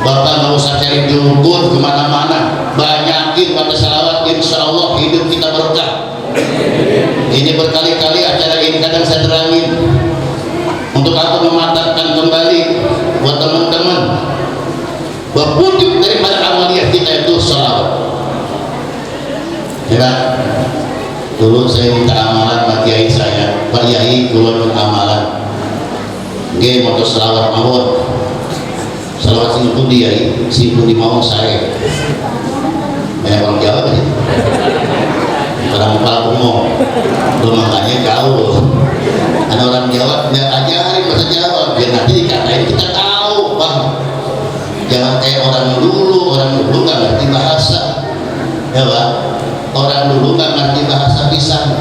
Bapak nggak usah cari dukun kemana-mana, banyakin baca selawat, insya Allah hidup kita berkah. kadang saya terangin untuk apa mematahkan kembali buat teman-teman bahwa wujud daripada amaliyah kita itu sholawat. Ya, dulu saya minta amalan sama kiai saya, Pak Yai keluarkan amalan dia mau sholawat mawon, sholawat sing pundi Yai, sing pundi mawon saya. Banyak orang Jawa kan itu, orang Palkumo, lu makanya kau ada orang Jawa nggak ajarin bahasa Jawa biar nanti dikatain kita tahu Bang. Jangan kayak orang dulu nggak ngerti bahasa, ya Pak. Orang dulu nggak ngerti bahasa pisan.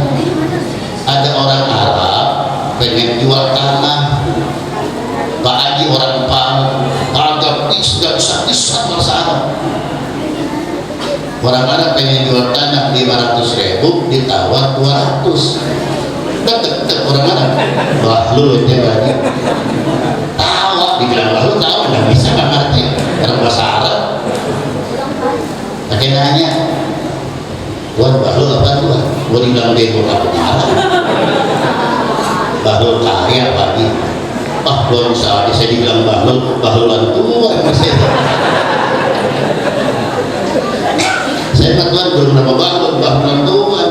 Ada orang Arab pengen jual tanah, Pak Haji orang Pal, agak nggak bisa bahasa Arab. Orang Arab pengen jual tanah 500.000 ditawar 200. Deket orang Arab, bahlul itu lagi. Tawa dibilang bahlul tahu nggak bisa nggak ngerti karena bahasa Arab. Pakai nanya, buat bahlul apa tuh? Gua dibilang bego apa Arab? Bahlul karya pagi. Gua bisa saya dibilang bahlulan tua masih. Saya Tuhan belum nama bahlulan tua.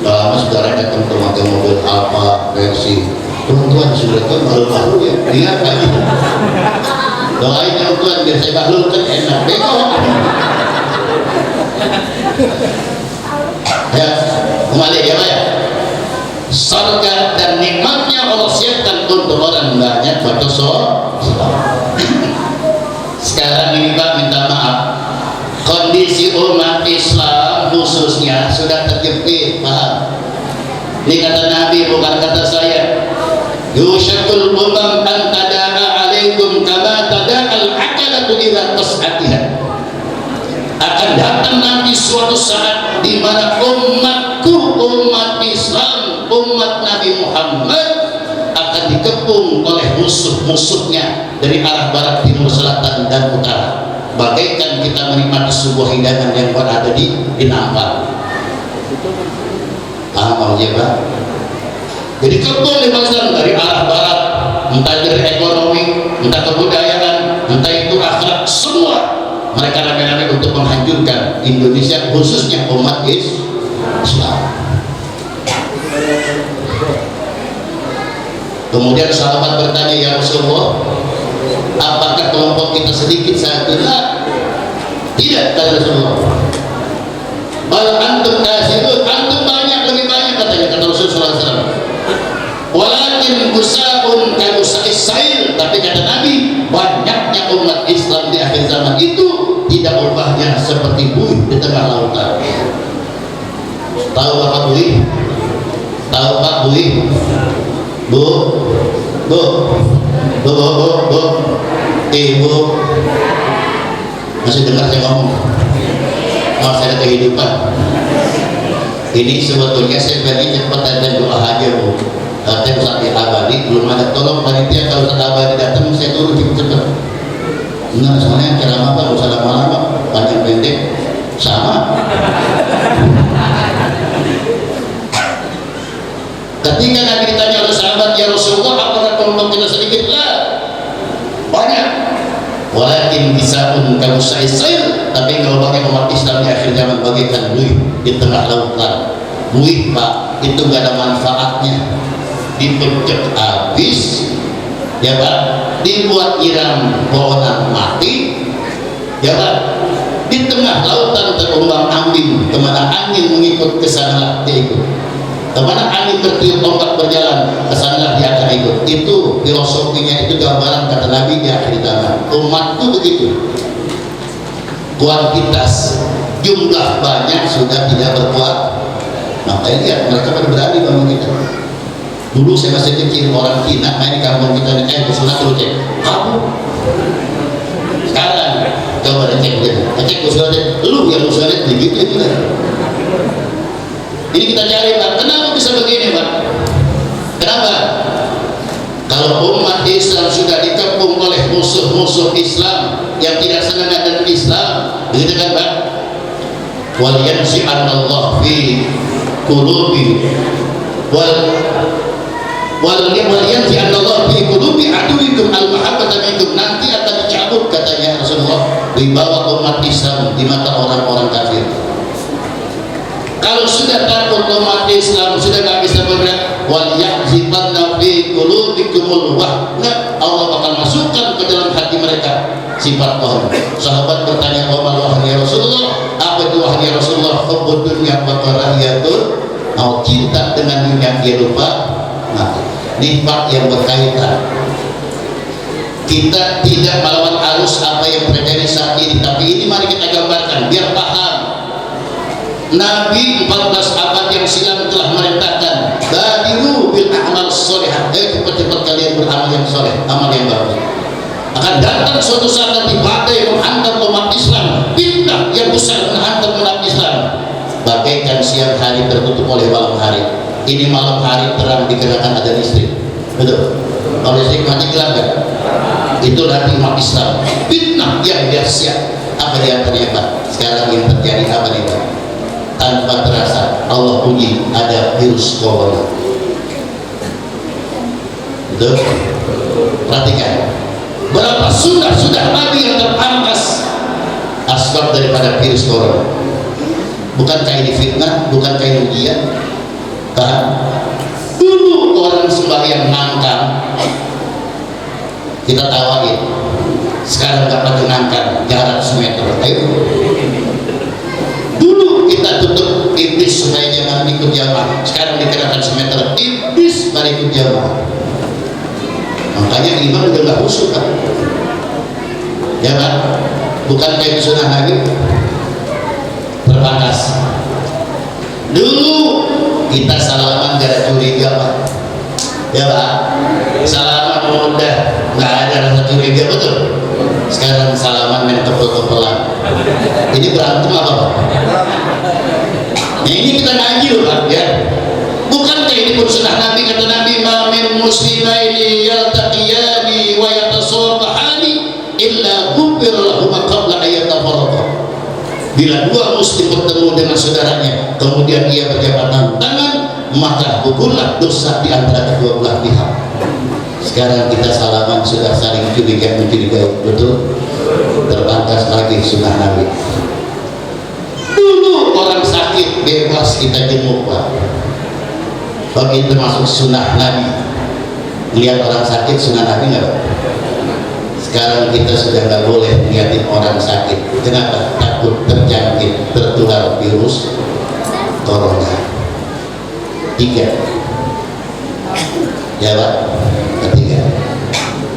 Lama saudara datang ke pakai mobil Alfa versi Tuhan sudah kan bahlul ya lihat lagi doain ya Tuhan biar saya bahlul kan enak bego ya kembali ya Pak ya. Surga dan nikmatnya Allah siapkan untuk orang banyak baca sekarang ini Pak minta maaf, kondisi umat Islam khususnya sudah terjepit, paham? Ini kata Nabi bukan kata saya. Yushakul umam an tada'a alaikum kama tada'al akalatu ila tas'atiha. Akan datang nanti suatu saat di mana umatku, umat Islam, umat Nabi Muhammad akan dikepung oleh musuh-musuhnya dari arah barat, timur, selatan, dan utara. Bagaikan kita menikmati sebuah hidangan yang berada di nampak. Paham aja Pak? Jadi kebun di bangsa dari arah barat, entah dari ekonomi, entah kebudayaan, entah itu akhlak, semua mereka rame-rame untuk menghancurkan Indonesia, khususnya umat Islam. Kemudian sahabat bertanya, ya Rasulullah, apakah kelompok kita sedikit saat itu? Tidak, kata Rasulullah. Bal antum kasibun, antum banyak, lebih banyak katanya, kata Rasulullah SAW. Walakin gusaun kagusais sail, tapi kata Nabi, banyaknya umat Islam di akhir zaman itu tidak ubahnya seperti buih di tengah lautan. Tahu Bapak buih? Tahu Pak buih? Bu, Ibu masih dengar saya ngomong? Kalau saya ada kehidupan ini sebetulnya saya bagi cepat dan doa aja Bu. Katanya Ustaz Abadi belum ada, tolong panitia kalau Ustaz Abadi datang saya turun cepat. Benar, soalnya ceramah Pak, usah lama-lama, panjang pendek sama. Ketika Nabi ditanya oleh sahabat, ya Rasulullah, apakah kelompok kita sedikit? Lah, banyak. Walakin bisaun kagusais sail, tapi kalau pakai umat Islam di akhir zaman bagaikan buih di tengah lautan. Buih Pak, itu gak ada manfaatnya. Dipecek habis, ya Pak, dibuat iram pohonan mati, ya Pak, di tengah lautan terumbang ambing, kemana angin mengikut ke sana dia ikut. Kemana angin bertiup ombak berjalan, kesana dia akan ikut. Itu filosofinya, itu gambaran kata Nabi di akhir zaman. Umatku begitu. Kuantitas, jumlah banyak sudah tidak berkuat. Makanya lihat mereka pada berani bangun kita. Dulu saya masih kecil, orang Cina main di kampung kita, kesunat dulu cek. Kamu? Sekarang coba cek dia, cek usulnya. Lu yang usulnya begitu itu kan. Ini kita cari Pak, kenapa bisa begini Pak? Kenapa? Kalau umat Islam sudah dikepung oleh musuh-musuh Islam yang tidak senang dengan Islam, begitu kan Pak? Wal yanzi'anallahu fi qulubi wal waliyanzi anallahu fi qulubi aduwikum al-mahabbata minkum, nanti akan dicabut katanya Rasulullah dibawa umat Islam di mata orang-orang kafir. Kalau sudah takut umat Islam, sudah nggak bisa bergerak, waliyahzibanna fi qulubikumul wahna, Allah akan masukkan ke dalam hati mereka sifat wahna. Sahabat bertanya, "Wa mal wahna ya Rasulullah?" Apa itu wahna ya Rasulullah? Hubbud dunya wa karahiyatun, mau cinta dengan dunia dia lupa mati. Nikmat yang berkaitan. Kita tidak melawan arus apa yang terjadi saat ini, tapi ini mari kita gambarkan biar paham. Nabi 14 abad yang silam telah merintahkan, badiru bil a'mal sholihah, cepat-cepat kalian beramal yang soleh, amal yang bagus. Akan datang suatu saat nanti badai menghantam umat Islam, fitnah yang besar menghantam umat Islam, bagaikan siang hari tertutup oleh malam hari. Ini malam hari terang dikarenakan ada listrik, betul? Kalau listrik mati gelap kan? Itu nanti umat Islam, fitnah yang dahsyat. Apa diantaranya Pak? Sekarang yang terjadi apa nih Pak? Tanpa terasa Allah uji ada virus corona. Betul? Perhatikan berapa sudah Nabi yang terpangkas asbab daripada virus corona. Bukankah ini fitnah? Bukankah ini ujian? Dulu orang sembahyang nangkang kita tawarin, sekarang nggak pakai nangkang, jarak semeter. Ayo. Dulu kita tutup iblis supaya jangan ikut jamaah, sekarang dikenakan semeter, iblis mari ikut jamaah. Makanya iman udah nggak khusyuk kan? Ya kan? Bukan kayak sunnah Nabi terpangkas. Dulu kita salaman gak ada curiga Pak, ya Pak, salaman mudah, nggak ada rasa curiga, betul? Sekarang salaman main kepel-kepelan. Ini berantem apa Pak? Nah, ini kita ngaji loh Pak, ya. Bukan kayak ini pun sunnah Nabi, kata Nabi, ma min muslimaini yaltaqiyani wa yatasawwabani illa ghufira lahum qabla an yatafarraqa. Bila dua muslim bertemu dengan saudaranya kemudian ia berjabatan tangan, maka gugurlah dosa di antara kedua belah pihak. Sekarang kita salaman sudah saling mencurigai, betul? Terpangkas lagi sunnah Nabi. Dulu orang sakit bebas kita jenguk Pak, bagi termasuk sunnah Nabi. Lihat orang sakit sunnah Nabi nggak? Sekarang kita sudah nggak boleh lihatin orang sakit. Kenapa? Takut terjangkit, tertular virus corona. 3. Ya Pak, ketiga.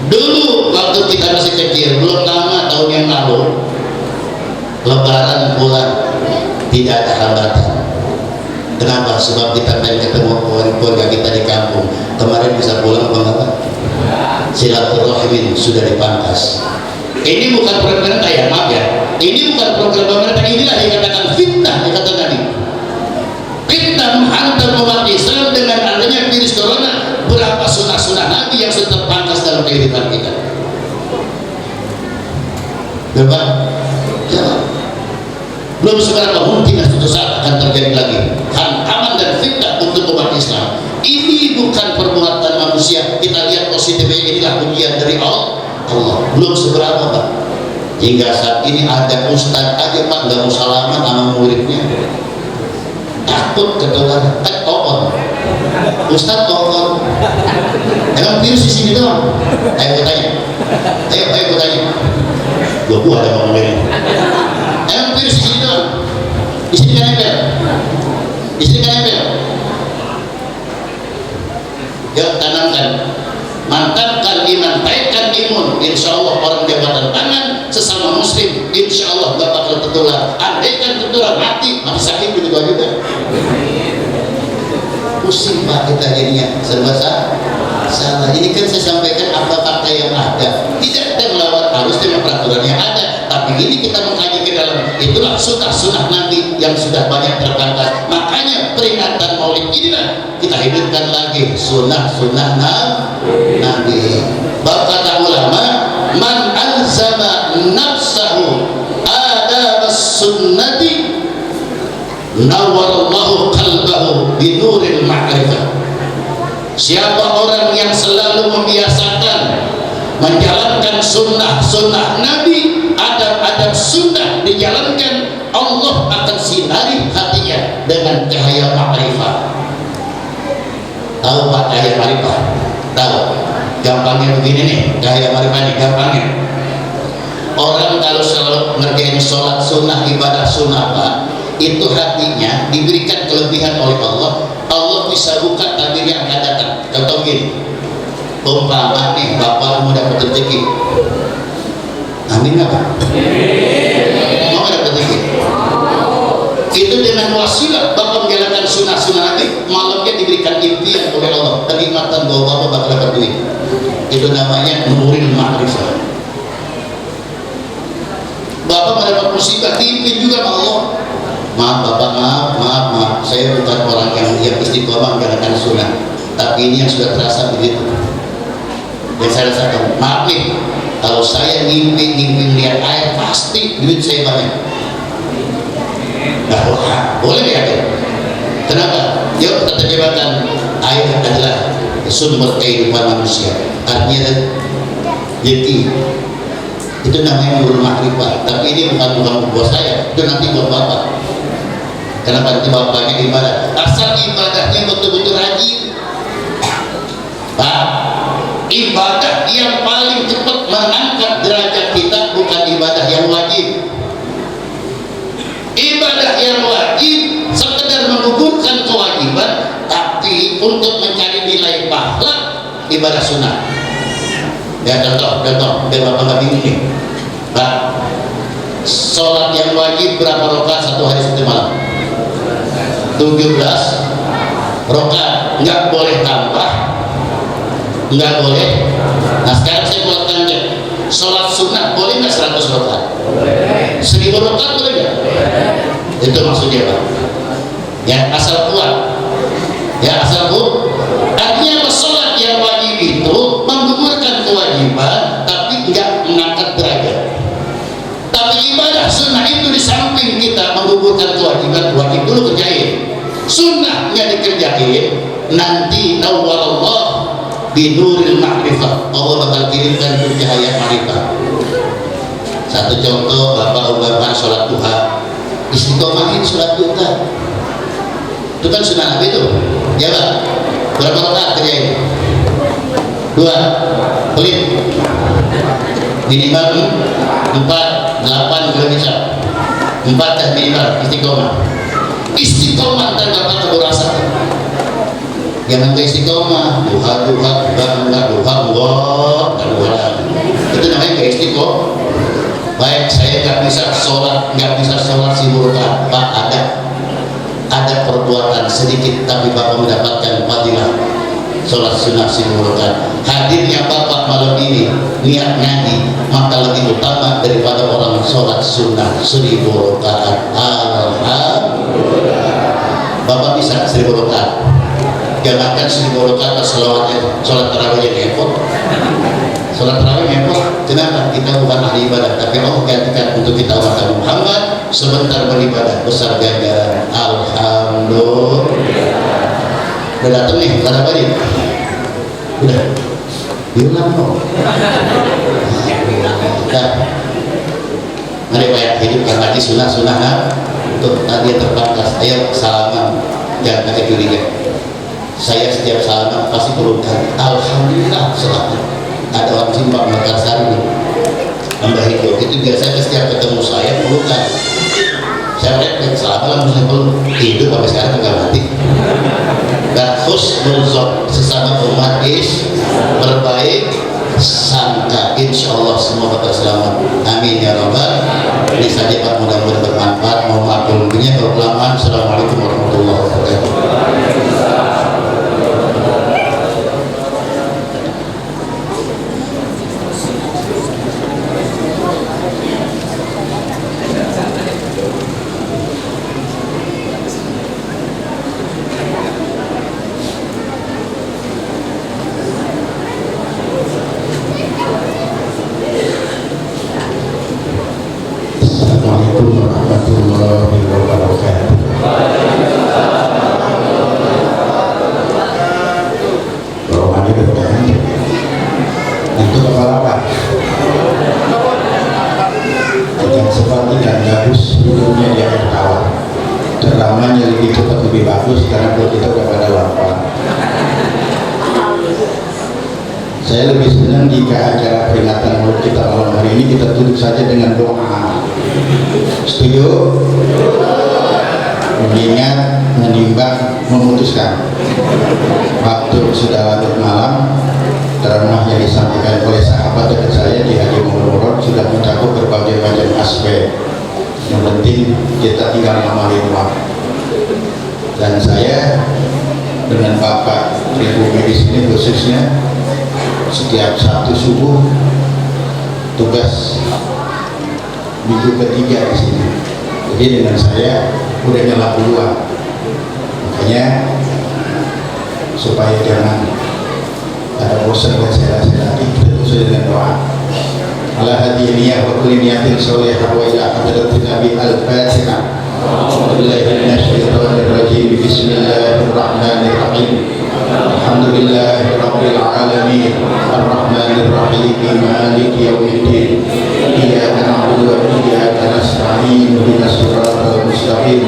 Dulu waktu kita masih kecil, belum lama tahun yang lalu, Lebaran pulang tidak ada hambatan. Kenapa? Sebab kita pengen ketemu keluarga kita di kampung. Kemarin bisa pulang apa enggak? Silaturahim sudah dipangkas. Ini bukan program pemerintah ya, maaf ya. Ini bukan program pemerintah, inilah yang dikatakan fitnah, dikatakan tadi. Fitnah menghantam umat Islam dengan adanya virus corona. Berapa sunnah-sunnah Nabi yang sudah terpangkas dalam kehidupan kita? Bapak, jangan. Belum seberapa mungkin suatu saat akan terjadi lagi hantaman dan fitnah untuk umat Islam. Ini bukan perbuatan manusia. Kita lihat positifnya, inilah ujian dari Allah. Belum seberapa Pak. Hingga saat ini ada ustaz aja Pak nggak mau salaman sama muridnya, takut ketularan. Toon ustaz toon. Emang virus di sini doang? Ayo tanya. Ayo tanya. Gua ada ngomong ini. Emang virus di sini doang? Di sini kan nempel. Di sini kan nempel. Yuk tanamkan, mantapkan iman, baikkan imun. Insya Allah orang jabatan tangan sesama muslim, insya Allah gak bakal tertular. Andaikan tertular mati sakit begitu juga. Pusing Pak kita jadinya, serba salah. Ini kan saya sampaikan apa fakta yang ada, tidak ada melawan arus dengan peraturan yang ada. Tapi ini kita mengkaji ke dalam, itulah sunnah Nabi yang sudah banyak terpangkas. Makanya peringatan Maulid inilah kita hidupkan lagi sunnah Nabi. Kata ulama, man alzama nafsahu adab sunnati nawwarallahu qalbahu binuril ma'rifah. Siapa orang yang selalu membiasakan menjalankan sunnah-sunnah Nabi, adab-adab sunnah dijalankan, Allah akan sinari hatinya dengan cahaya ma'rifah. Tahu Pak cahaya ma'rifah? Tahu? Gampangnya begini nih, cahaya ma'rifah ini gampangnya. Orang kalau selalu ngerjain sholat sunnah, ibadah sunnah Pak, itu hatinya diberikan kelebihan oleh Allah. Allah bisa buka tabir yang akan datang. Contoh gini, umpama nih bapak mau dapat rezeki, amin nggak Pak? Mau dapat rezeki? Itu dengan wasilah bapak menjalankan sunnah-sunnah Nabi, malamnya diberikan impian oleh Allah, kenikmatan bahwa bapak bakal dapat duit. Itu namanya nuril ma'rifah. Bapak mendapat musibah, diimpin juga sama Allah. Maaf bapak, maaf, saya bukan orang yang istiqomah menjalankan sunnah, tapi ini yang sudah terasa begitu. Dan saya rasakan, maaf nih, kalau saya ngimpi lihat air, pasti duit saya banyak. Nah, boleh ya? Kenapa? Yuk kita terjebakkan, air adalah sumber kehidupan manusia. Artinya jadi itu namanya nurul ma'rifah. Tapi ini bukan buat saya, itu nanti buat bapak. Kenapa nanti bapaknya ibadah? Asal ibadahnya betul-betul rajin Pak. Ibadah yang paling cepat mengangkat derajat kita bukan ibadah yang wajib. Ibadah yang wajib sekedar menggugurkan kewajiban, tapi untuk mencari nilai pahala ibadah sunnah. Ya contoh biar bapak nggak bingung nih Pak. Sholat yang wajib berapa rakaat satu hari satu malam? 17 rakaat, nggak boleh tambah, nggak boleh. Nah sekarang saya buat tanya, sholat sunnah boleh nggak 100 rakaat? 1000 rakaat boleh nggak? Itu maksudnya Pak. Ya asal kuat, ya asal kuat. Artinya sholat yang wajib itu menggugurkan kewajiban, tapi nggak mengangkat derajat. Tapi ibadah sunnah itu di samping kita menggugurkan kewajiban, wajib dulu kerjain, sunnahnya dikerjain, nanti nawwarallah binuril ma'rifah, Allah bakal kirimkan cahaya ma'rifah. Satu contoh, bapak umpamakan sholat duha, istiqomahin sholat duha, itu kan sunnah Nabi itu, ya Pak. Berapa rakaat kerjain? 2, pelit minimal 4, 8 kalau bisa 4 dan minimal istiqomah dan bapak kabur rasa. Jangan ke istiqomah duha Allah dan itu namanya ke istiqomah. Baik, saya nggak bisa sholat 1000 rakaat Pak, ada perbuatan sedikit tapi bapak mendapatkan fadilah sholat sunnah 1000 rakaat. Hadirnya bapak malam ini niat ngaji maka lebih utama daripada orang sholat sunnah 1000 rakaat. Alhamdulillah. Bapak bisa 1000 rakaat. Jangankan 1000 rakaat sholat tarawih repot. Sholat tarawih repot. Kenapa? Kita bukan ahli ibadah, tapi Allah gantikan untuk kita umat Muhammad sebentar beribadah besar ganjaran. Alhamdulillah. Udah datang nih, ada apa nih? Udah bilang kok. Nah, mari Pak ya, hidupkan lagi sunnah-sunnah. Untuk tadi yang terbatas, ayo salaman, jangan pakai curiga. Saya setiap salaman pasti pelukan. Alhamdulillah selamat. Ada orang simpang Makassar nih, Mbah Hidro, itu biasanya setiap ketemu saya pelukan. Saya lihat salaman langsung peluk, hidup sampai sekarang nggak mati. Dan husnul dzan sesama umat berbaik sangka, insya Allah semua bakal selamat. Amin ya rabbal. Ini saja Pak, mudah-mudahan bermanfaat. Mohon maaf lebihnya, kalau kelamaan. Assalamualaikum warahmatullahi wabarakatuh. Assalamualaikum warahmatullahi wabarakatuh. takut kita udah pada lapar. Saya lebih senang jika acara peringatan Maulid kita malam hari ini kita tutup saja dengan doa. Setuju? Mengingat, menimbang, memutuskan. Waktu sudah larut malam, ceramah yang disampaikan oleh sahabat dekat saya di Haji Muhammad sudah mencakup berbagai macam aspek. Yang penting kita tinggal ngamalin waktu. Dan saya dengan Bapak Ibu medis ini khususnya setiap Sabtu subuh tugas minggu ketiga di sini. Jadi dengan saya udah nyala duluan. Makanya supaya jangan ada bosan dan saya lagi kita sesuai dengan doa. Ala hadi niyah wa kulli niyatin sholihah wa ila hadratin Nabi al-Fatihah. Billahi minasyaitonir rajim. Bismillahirrahmanirrahim. Alhamdulillahi rabbil alamin. Arrahmanir rahim. Maliki yaumiddin. Iyyaka na'budu wa iyyaka nasta'in. Ihdinas siratal mustaqim.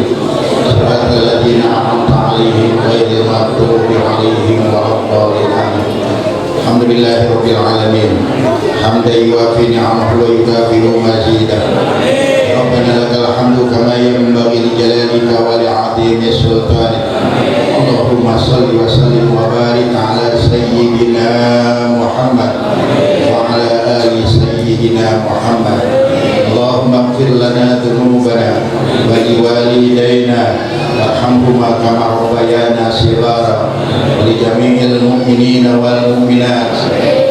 Siratal ladzina an'amta 'alaihim ghairil maghdubi 'alaihim waladdallin. Alhamdulillahi rabbil alamin. Hamdan yuwafi ni'amahu wa yukafi'u mazidah. Rabbana lakal hamdu kama yanbaghi li jalalika wa li 'azimi sultanik. Allahumma shalli wa sallim wa barik ala sayyidina Muhammad wa ala ali sayyidina Muhammad. Allahumma ighfir lana dhunubana wa liwalidayna warhamhuma kama rabbayana shighara wa li jami'il mu'minina wal mu'minat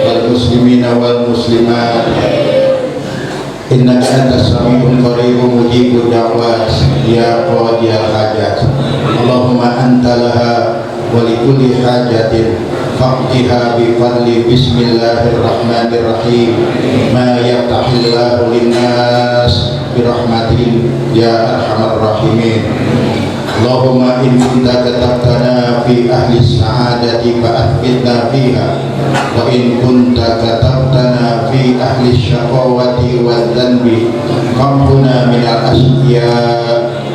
wal muslimina wal muslimat. Innaka antas sami'un qaribun mujibud da'wat ya qadiyal hajat. Allahumma anta laha wa li kulli hajatin faqdiha bi fadli. Bismillahirrahmanirrahim. Ma yaftahillahu linnas bi rahmatin ya arhamar rahimin. Allahumma in kunta katabtana fi ahli sa'adati fa athbitna fiha wa in kunta katabtana fi ahli syaqawati wal dhanbi famhuna minal asqiya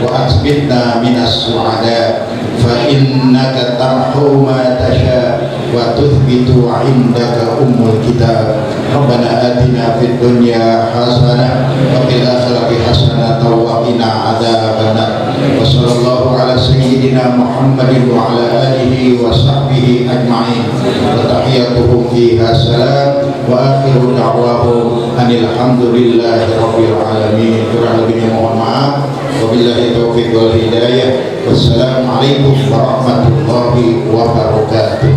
wa athbitna minas su'ada fa innaka tamhu ma tasha wa tuthbitu 'indaka ummul kitab. Rabbana atina fid dunya hasanah wa fil akhirati hasanah wa qina adzabannar. Wa sallallahu ala sayyidina Muhammadin wa ala alihi wa sahbihi ajma'in. Wa tahiyyatuhum fiha salam wa akhiru da'wahum anil hamdulillahi rabbil alamin. Kurang lebihnya mohon maaf. Wabillahi taufiq wal hidayah. Wassalamualaikum warahmatullahi wabarakatuh.